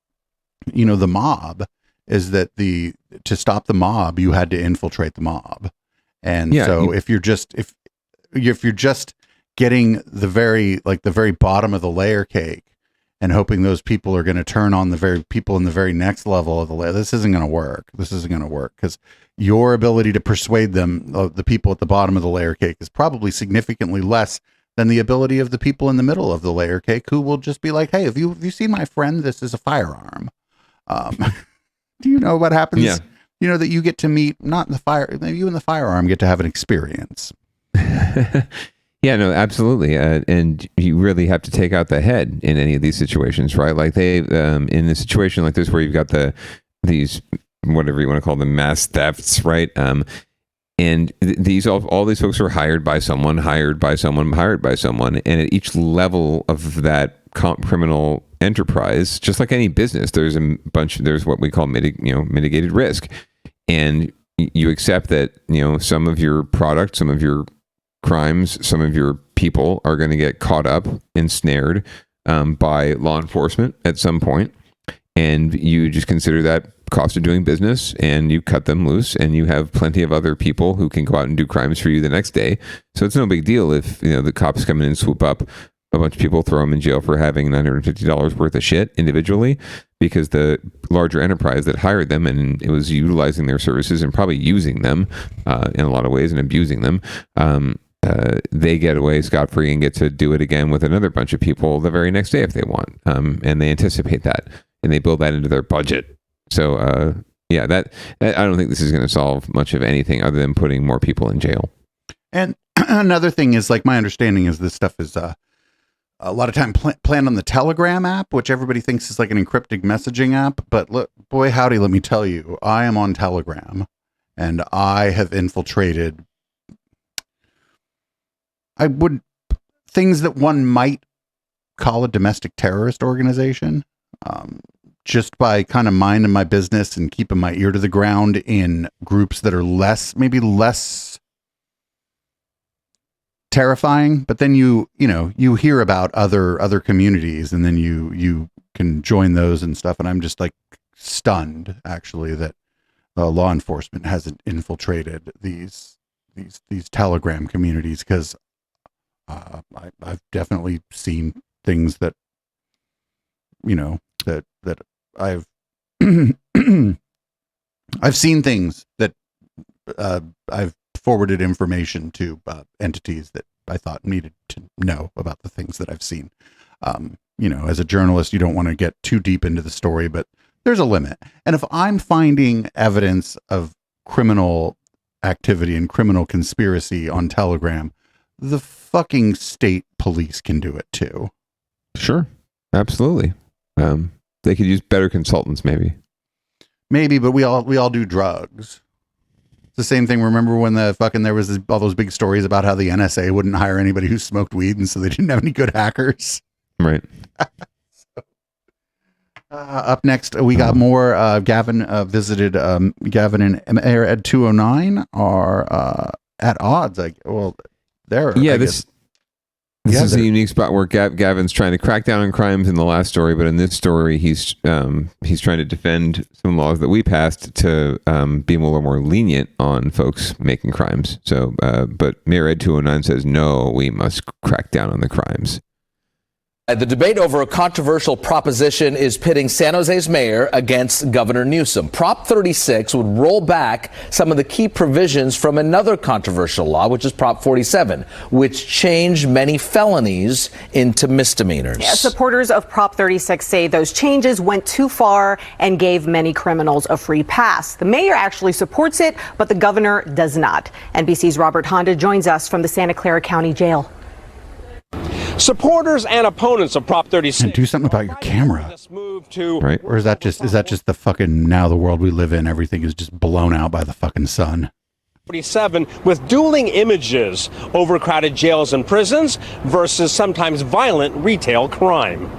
the mob, is that to stop the mob you had to infiltrate the mob. And if you're just getting the very bottom of the layer cake and hoping those people are going to turn on the very people in the very next level of the layer, this isn't going to work. This isn't going to work, because your ability to persuade them, the people at the bottom of the layer cake, is probably significantly less than the ability of the people in the middle of the layer cake, who will just be like, hey, have you seen my friend? This is a firearm. Do you know what happens? Yeah. That you get to meet, not in the fire, you and the firearm get to have an experience. Yeah, no, absolutely. And you really have to take out the head in any of these situations, right? Like in a situation like this where you've got these, whatever you want to call them, mass thefts, right? And all these folks are hired by someone. And at each level of that criminal enterprise, just like any business, there's what we call mitigated risk. And you accept that, some of your product, some of your crimes, some of your people are going to get caught up, ensnared by law enforcement at some point, and you just consider that cost of doing business, and you cut them loose, and you have plenty of other people who can go out and do crimes for you the next day. So it's no big deal if the cops come in and swoop up a bunch of people, throw them in jail for having $950 worth of shit individually, because the larger enterprise that hired them and it was utilizing their services and probably using them in a lot of ways and abusing them, they get away scot-free and get to do it again with another bunch of people the very next day if they want. And they anticipate that, and they build that into their budget. So, that I don't think this is going to solve much of anything other than putting more people in jail. And another thing is, my understanding is this stuff is a lot of time planned on the Telegram app, which everybody thinks is like an encrypted messaging app. But look, boy, howdy, let me tell you, I am on Telegram, and I have infiltrated things that one might call a domestic terrorist organization, just by kind of minding my business and keeping my ear to the ground in groups that are maybe less terrifying. But then you hear about other communities, and then you can join those and stuff. And I'm just stunned, actually, that law enforcement hasn't infiltrated these Telegram communities, because I've definitely seen things that that I've I've seen things that I've forwarded information to entities that I thought needed to know about the things that I've seen. As a journalist, you don't want to get too deep into the story, but there's a limit. And if I'm finding evidence of criminal activity and criminal conspiracy on Telegram, the fucking state police can do it too. Sure. Absolutely. They could use better consultants, maybe, but we all do drugs. It's the same thing. Remember when there was all those big stories about how the NSA wouldn't hire anybody who smoked weed, and so they didn't have any good hackers. Right. Up next, we got more. Gavin visited. Gavin and Mayor Ed 209 are at odds. This is a unique spot where Gavin's trying to crack down on crimes in the last story, but in this story, he's trying to defend some laws that we passed to be a little more lenient on folks making crimes. So, but Mayor Ed 209 says, no, we must crack down on the crimes. The debate over a controversial proposition is pitting San Jose's mayor against Governor Newsom. Prop 36 would roll back some of the key provisions from another controversial law, which is Prop 47, which changed many felonies into misdemeanors. Yeah, supporters of Prop 36 say those changes went too far and gave many criminals a free pass. The mayor actually supports it, but the governor does not. NBC's Robert Honda joins us from the Santa Clara County Jail. Supporters and opponents of Prop 36. And do something about your camera. Right. Or is that just the fucking now the world we live in, everything is just blown out by the fucking sun? 47 with dueling images, overcrowded jails and prisons versus sometimes violent retail crime.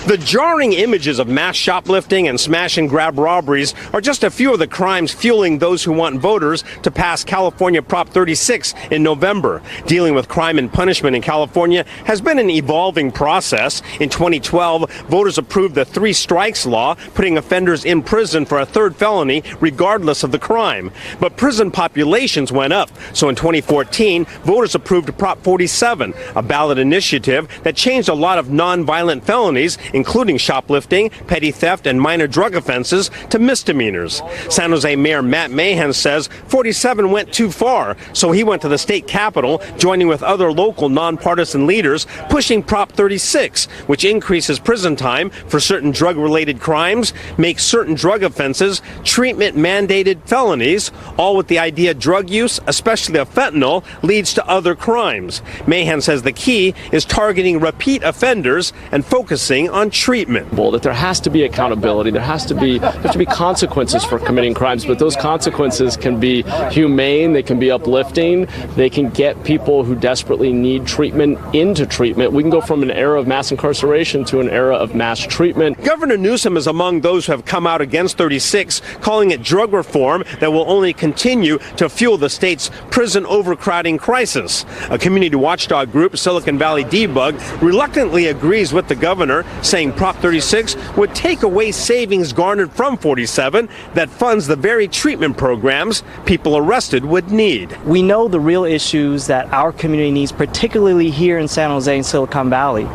The jarring images of mass shoplifting and smash and grab robberies are just a few of the crimes fueling those who want voters to pass California Prop 36 in November. Dealing with crime and punishment in California has been an evolving process. In 2012, voters approved the 3 strikes law, putting offenders in prison for a third felony regardless of the crime. But prison populations went up. So in 2014, voters approved Prop 47, a ballot initiative that changed a lot of nonviolent felonies, including shoplifting, petty theft, and minor drug offenses, to misdemeanors. San Jose Mayor Matt Mahan says 47 went too far, so he went to the state capitol, joining with other local nonpartisan leaders, pushing Prop 36, which increases prison time for certain drug-related crimes, makes certain drug offenses treatment-mandated felonies, all with the idea drug use, especially of fentanyl, leads to other crimes. Mahan says the key is targeting repeat offenders and focusing on treatment. That there has to be accountability, there have to be consequences for committing crimes, but those consequences can be humane, they can be uplifting, they can get people who desperately need treatment into treatment. We can go from an era of mass incarceration to an era of mass treatment. Governor Newsom is among those who have come out against 36, calling it drug reform that will only continue to fuel the state's prison overcrowding crisis. A community watchdog group, Silicon Valley Debug, reluctantly agrees with the governor, saying Prop 36 would take away savings garnered from 47 that funds the very treatment programs people arrested would need. We know the real issues that our community needs, particularly here in San Jose and Silicon Valley,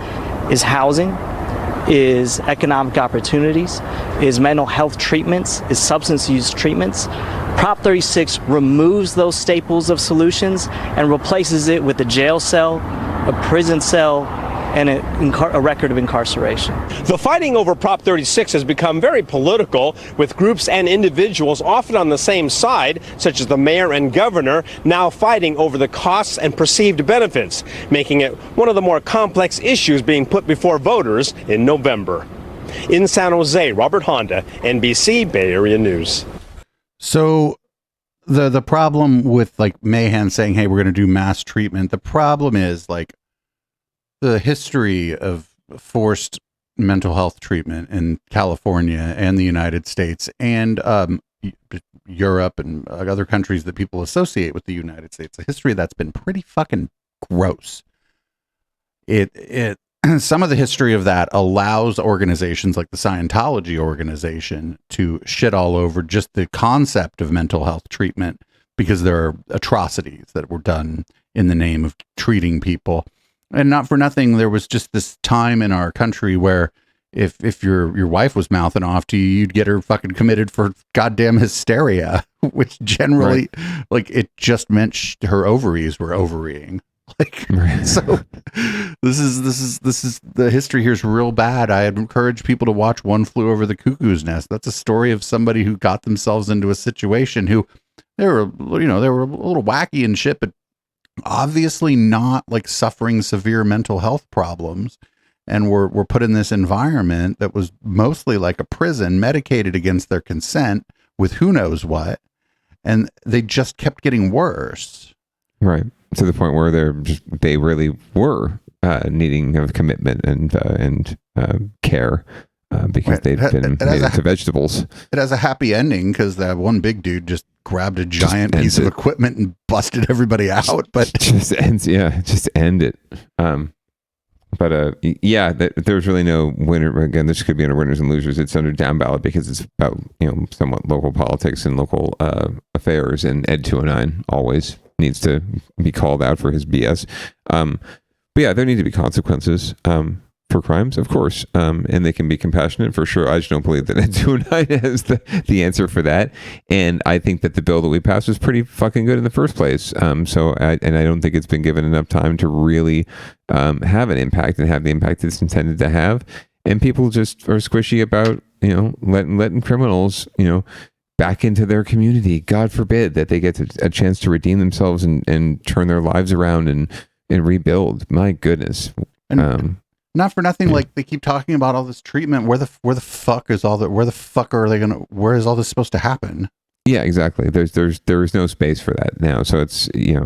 is housing, is economic opportunities, is mental health treatments, is substance use treatments. Prop 36 removes those staples of solutions and replaces it with a jail cell, a prison cell, and a record of incarceration. The fighting over Prop 36 has become very political, with groups and individuals often on the same side, such as the mayor and governor, now fighting over the costs and perceived benefits, making it one of the more complex issues being put before voters in November. In San Jose, Robert Honda, NBC Bay Area News. So the problem with like Mahan saying, hey, we're going to do mass treatment, the problem is like the history of forced mental health treatment in California and the United States and Europe and other countries that people associate with the United States, a history that's been pretty fucking gross. Some of the history of that allows organizations like the Scientology organization to shit all over just the concept of mental health treatment because there are atrocities that were done in the name of treating people. And not for nothing, there was just this time in our country where if your wife was mouthing off to you, you'd get her fucking committed for goddamn hysteria, which generally, like, it just meant her ovaries were ovarying. Like, so this is the history here is real bad. I encourage people to watch One Flew Over the Cuckoo's Nest. That's a story of somebody who got themselves into a situation who they were a little wacky and shit, but obviously not like suffering severe mental health problems, and were put in this environment that was mostly like a prison, medicated against their consent with who knows what, and they just kept getting worse. Right. To the point where they really were needing of commitment and care because they'd been made into vegetables. It has a happy ending because that one big dude just grabbed a giant piece of equipment and busted everybody out. But just end it. There's really no winner. Again, this could be under winners and losers. It's under down ballot because it's about somewhat local politics and local affairs. And Ed 209 always needs to be called out for his BS. But yeah, there need to be consequences for crimes, of course, and they can be compassionate for sure. I just don't believe that Ed 209 has the answer for that. And I think that the bill that we passed was pretty fucking good in the first place. I don't think it's been given enough time to really have an impact and have the impact it's intended to have. And people just are squishy about letting criminals back into their community. God forbid that they get a chance to redeem themselves and turn their lives around and rebuild. My goodness. Not for nothing, like they keep talking about all this treatment. Where the fuck is all that? Where the fuck are they gonna? Where is all this supposed to happen? Yeah, exactly. There is no space for that now. So it's you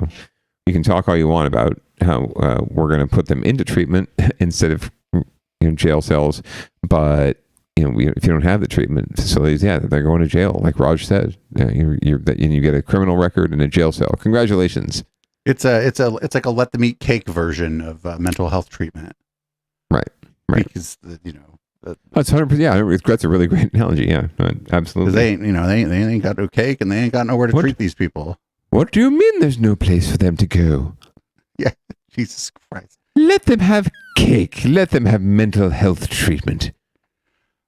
can talk all you want about how we're going to put them into treatment instead of jail cells, but if you don't have the treatment facilities, they're going to jail. Like Raj said, you get a criminal record and a jail cell. Congratulations. It's like a let them eat cake version of mental health treatment. Right. Because that's 100%. Yeah, that's a really great analogy. Yeah, absolutely. They ain't got no cake and they ain't got nowhere to treat these people. What do you mean? There's no place for them to go? Yeah, Jesus Christ. Let them have cake. Let them have mental health treatment.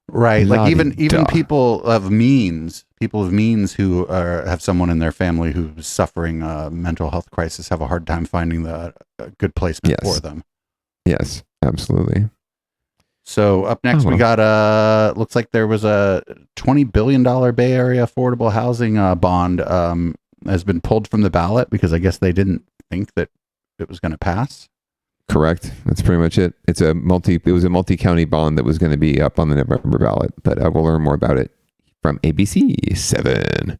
Right, like even people of means who have someone in their family who's suffering a mental health crisis have a hard time finding a good placement for them. Yes, absolutely. So up next we got looks like there was a $20 billion Bay Area affordable housing bond has been pulled from the ballot because I guess they didn't think that it was going to pass. Correct. That's pretty much it. It was a multi-county bond that was going to be up on the November ballot, but we'll learn more about it from ABC 7.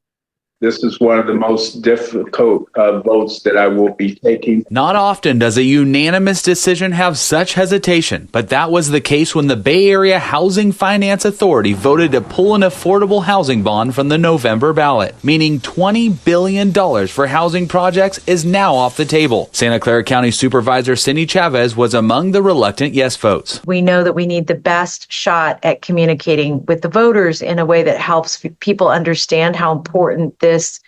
This is one of the most difficult votes that I will be taking. Not often does a unanimous decision have such hesitation, but that was the case when the Bay Area Housing Finance Authority voted to pull an affordable housing bond from the November ballot, meaning $20 billion for housing projects is now off the table. Santa Clara County Supervisor Cindy Chavez was among the reluctant yes votes. We know that we need the best shot at communicating with the voters in a way that helps people understand how important this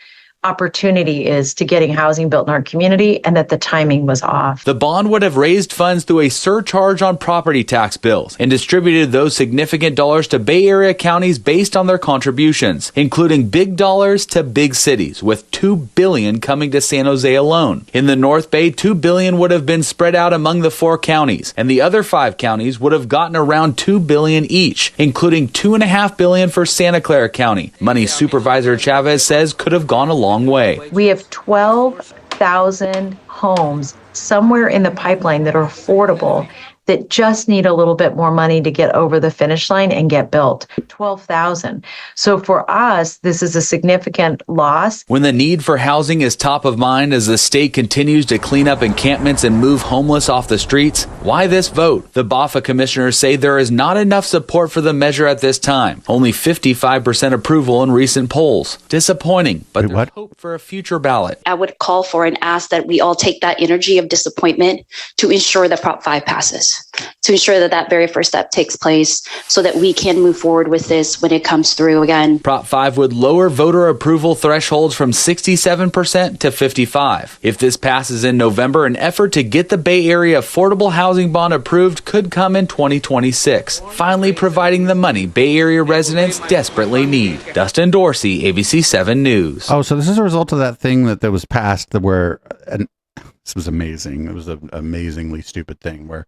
opportunity is to getting housing built in our community and that the timing was off. The bond would have raised funds through a surcharge on property tax bills and distributed those significant dollars to Bay Area counties based on their contributions, including big dollars to big cities, with $2 billion coming to San Jose alone. In the North Bay, $2 billion would have been spread out among the 4 counties, and the other 5 counties would have gotten around $2 billion each, including $2.5 billion for Santa Clara County. Money Supervisor Chavez says could have gone a long way. We have 12,000 homes somewhere in the pipeline that are affordable that just need a little bit more money to get over the finish line and get built. 12,000. So for us, this is a significant loss. When the need for housing is top of mind as the state continues to clean up encampments and move homeless off the streets, why this vote? The BAFA commissioners say there is not enough support for the measure at this time. Only 55% approval in recent polls. Disappointing, but there's hope for a future ballot. I would call for and ask that we all take that energy of disappointment to ensure that Prop 5 passes, to ensure that that very first step takes place so that we can move forward with this when it comes through again. Prop 5 would lower voter approval thresholds from 67% to 55%. If this passes in November, an effort to get the Bay Area affordable housing bond approved could come in 2026, finally providing the money Bay Area residents desperately need. Dustin Dorsey, ABC 7 News. Oh, so this is a result of that thing that was passed where, and this was amazing. It was an amazingly stupid thing where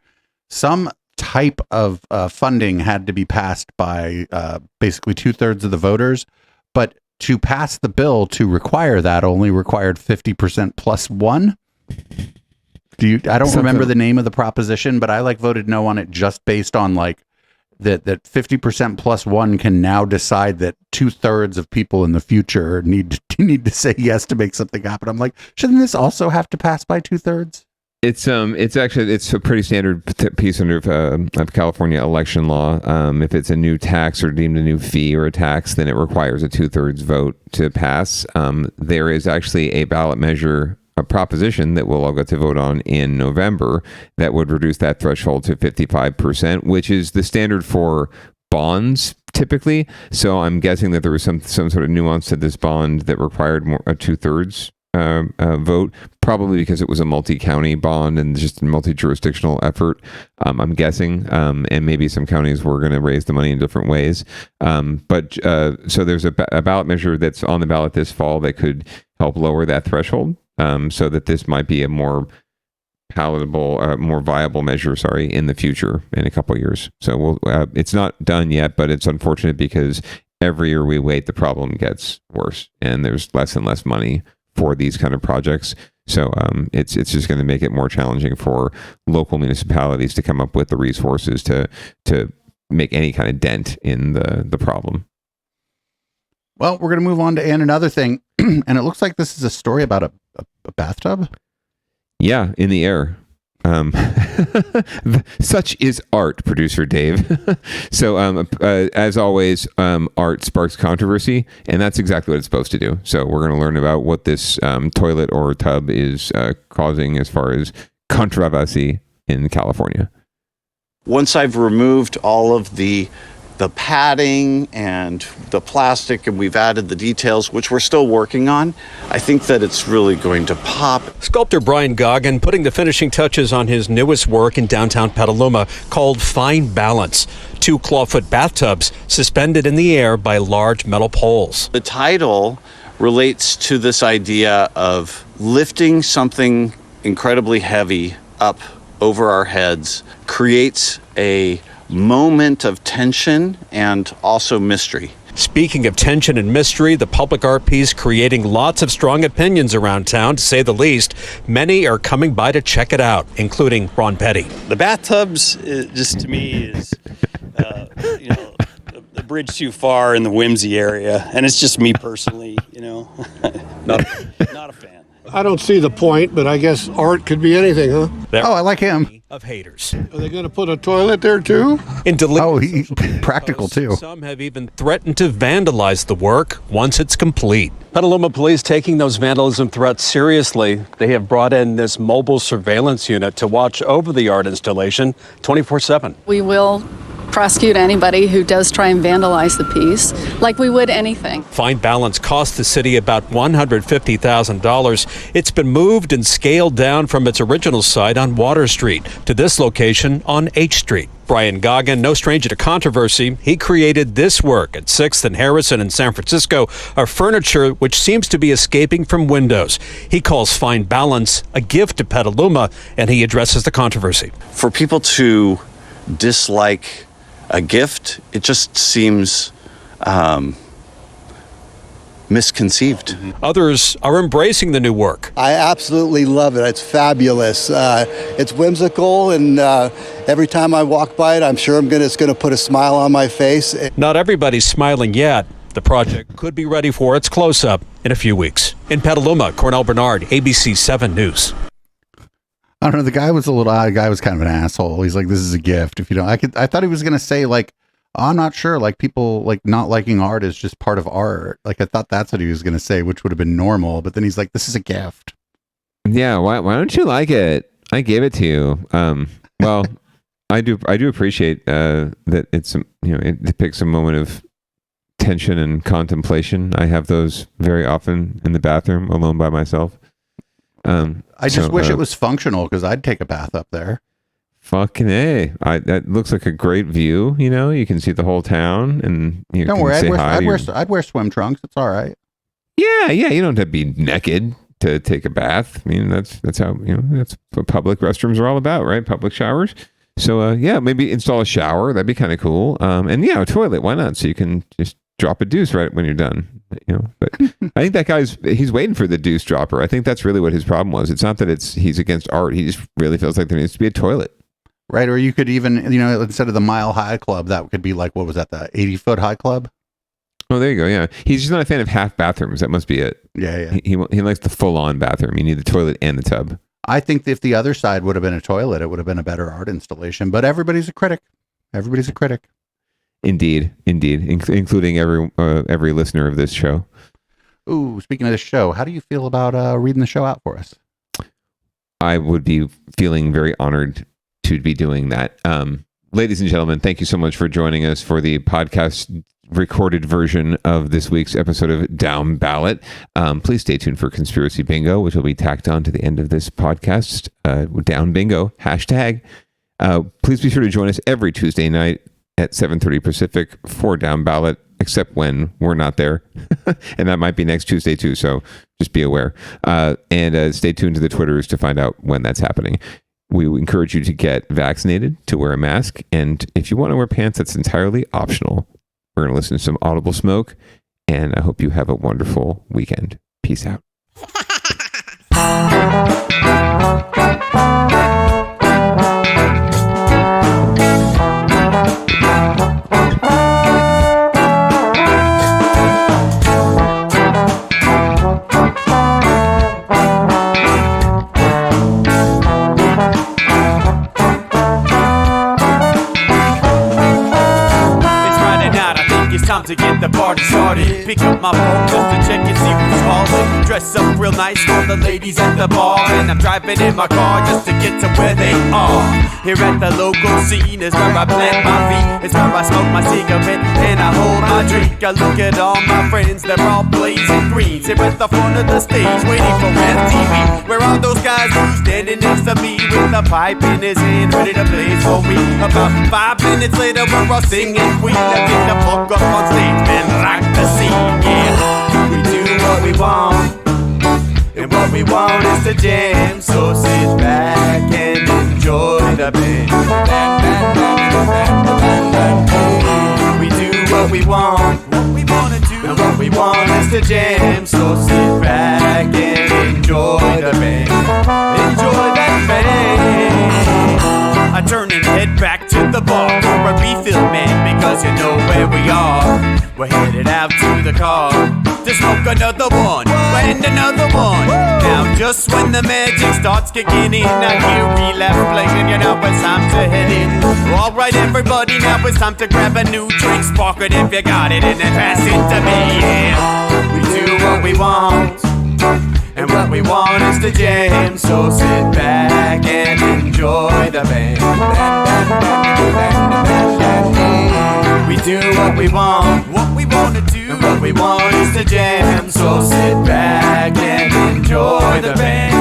some type of funding had to be passed by basically 2/3 of the voters, but to pass the bill to require that only required 50% plus one. I don't remember the name of the proposition, but I voted no on it just based on that 50% plus one can now decide that 2/3 of people in the future need you need to say yes to make something happen. I'm like, shouldn't this also have to pass by 2/3? It's a pretty standard piece under of California election law. If it's a new tax or deemed a new fee or a tax, then it requires a 2/3 vote to pass. There is actually a ballot measure, a proposition that we'll all get to vote on in November that would reduce that threshold to 55%, which is the standard for bonds typically. So I'm guessing that there was some sort of nuance to this bond that required a 2/3 vote, probably because it was a multi-county bond and just a multi-jurisdictional effort. I'm guessing, and maybe some counties were going to raise the money in different ways. So there's a ballot measure that's on the ballot this fall that could help lower that threshold, so that this might be a more palatable, more viable measure, in the future in a couple of years. So it's not done yet, but it's unfortunate because every year we wait, the problem gets worse and there's less and less money for these kind of projects. So it's just going to make it more challenging for local municipalities to come up with the resources to make any kind of dent in the problem. Well, we're going to move on to another thing. And it looks like this is a story about a bathtub. Yeah, in the air. Such is art, producer Dave. So as always, art sparks controversy, and that's exactly what it's supposed to do. So we're going to learn about what this toilet or tub is causing as far as controversy in California. Once I've removed all of the padding and the plastic, and we've added the details, which we're still working on, I think that it's really going to pop. Sculptor Brian Goggin putting the finishing touches on his newest work in downtown Petaluma called Fine Balance. 2 clawfoot bathtubs suspended in the air by large metal poles. The title relates to this idea of lifting something incredibly heavy up over our heads, creates a moment of tension and also mystery. Speaking of tension and mystery, the public art piece creating lots of strong opinions around town, to say the least. Many are coming by to check it out, including Ron Petty. The bathtubs, just to me, is the bridge too far in the whimsy area, and it's just me personally, not a fan. I don't see the point, but I guess art could be anything, huh? I like him. Of haters. Are they going to put a toilet there too? He's practical too. Some have even threatened to vandalize the work once it's complete. Petaluma police taking those vandalism threats seriously. They have brought in this mobile surveillance unit to watch over the art installation 24/7. We will prosecute anybody who does try and vandalize the piece, like we would anything. Fine Balance cost the city about $150,000. It's been moved and scaled down from its original site on Water Street to this location on H Street. Brian Goggin, no stranger to controversy, he created this work at 6th and Harrison in San Francisco, a furniture which seems to be escaping from windows. He calls Fine Balance a gift to Petaluma, and he addresses the controversy. For people to dislike a gift, it just seems misconceived. Others are embracing the new work. I absolutely love it. It's fabulous. It's whimsical, and every time I walk by it, I'm sure it's going to put a smile on my face. Not everybody's smiling yet. The project could be ready for its close-up in a few weeks. In Petaluma, Cornell Bernard, ABC 7 News. I don't know. The guy was a little odd. The guy was kind of an asshole. He's like, this is a gift. If you don't, I thought he was going to say like, I'm not sure. Like people like not liking art is just part of art. Like I thought that's what he was going to say, which would have been normal. But then he's like, this is a gift. Yeah. Why don't you like it? I gave it to you. Well, I do appreciate that it's, it depicts a moment of tension and contemplation. I have those very often in the bathroom alone by myself. I just wish it was functional because I'd take a bath up there. Fucking A. That looks like a great view. You can see the whole town, and you don't can worry. say I'd wear swim trunks. It's all right. Yeah. You don't have to be naked to take a bath. I mean, that's how that's what public restrooms are all about, right? Public showers. So maybe install a shower. That'd be kind of cool. And a toilet. Why not? So you can just drop a deuce right when you're done. But I think that he's waiting for the deuce dropper. I think that's really what his problem was. It's not that he's against art. He just really feels like there needs to be a toilet. Right. Or you could even, instead of the Mile High Club, that could be like, what was that? The 80-foot high club? Oh, there you go. Yeah, he's just not a fan of half bathrooms. That must be it. Yeah. He likes the full-on bathroom. You need the toilet and the tub. I think if the other side would have been a toilet, it would have been a better art installation. But everybody's a critic. Everybody's a critic. Indeed, including every listener of this show. Ooh, speaking of this show, how do you feel about reading the show out for us? I would be feeling very honored to be doing that. Ladies and gentlemen, thank you so much for joining us for the podcast recorded version of this week's episode of Down Ballot. Please stay tuned for Conspiracy Bingo, which will be tacked on to the end of this podcast. Down Bingo, hashtag. Please be sure to join us every Tuesday night at 7:30 Pacific for Down Ballot, except when we're not there. And that might be next Tuesday too, so just be aware. And stay tuned to the Twitters to find out when that's happening. We encourage you to get vaccinated, to wear a mask, and if you want to wear pants, that's entirely optional. We're going to listen to some Audible Smoke, and I hope you have a wonderful weekend. Peace out. Time to get the party started. Pick up my phone just to check and see who's calling. Dress up real nice for the ladies at the bar, and I'm driving in my car just to get to where they are. Here at the local scene is where I plant my feet. It's where I smoke my cigarette and I hold my drink. I look at all my friends, they're all blazing green. Here at the front of the stage waiting for MTV. Where are those guys who's standing next to me with a pipe in his hand ready to blaze for me? About 5 minutes later we're all singing Queen. I get the fuck up on stage and rock the scene, yeah. We do what we want, and what we want is to jam. So sit back and enjoy the band. We do what we want, and what we want is to jam. So sit back and enjoy the band. Enjoy that band. I turn and head back to the bar for a refill, man, because you know where we are. We're headed out to the car to smoke another one and another one. Now just when the magic starts kicking in, I hear relapse playing, you know it's time to head in. Alright everybody, now it's time to grab a new drink. Spark it if you got it and then pass it to me, yeah. We do what we want, and what we want is to jam. So sit back and enjoy the band. We do what we want to do, and what we want is to jam. So sit back and enjoy the band.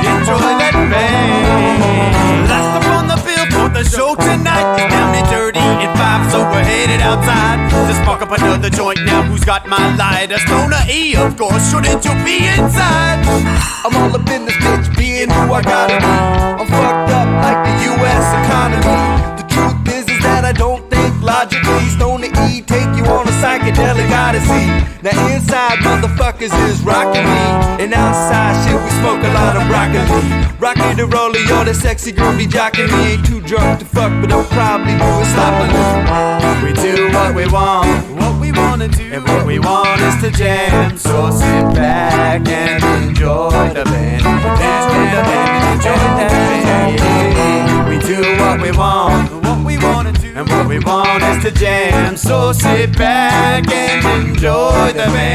Enjoy that band. Last up on the bill for the show tonight is Down and Dirty in 5, so we're headed outside to spark up another joint. Now who's got my lighter? Stoner E, of course, shouldn't you be inside? I'm all up in this bitch, being who I gotta be. I'm fucked up like the U.S. economy. The truth is that I don't think logically. Stoner E take you on a psychedelic odyssey. Now inside motherfuckers is rockin' me, and outside shit we smoke a lot of broccoli. Rocky the roller, yo, that sexy girl be jockin' me. Ain't too drunk to fuck, but I'll probably do it sloppily. We do what we want to do, and what we want is to jam. So sit back and enjoy the band. Enjoy the band, enjoy the band. We do what we want to do, and what we want is to jam. So sit back and enjoy the band.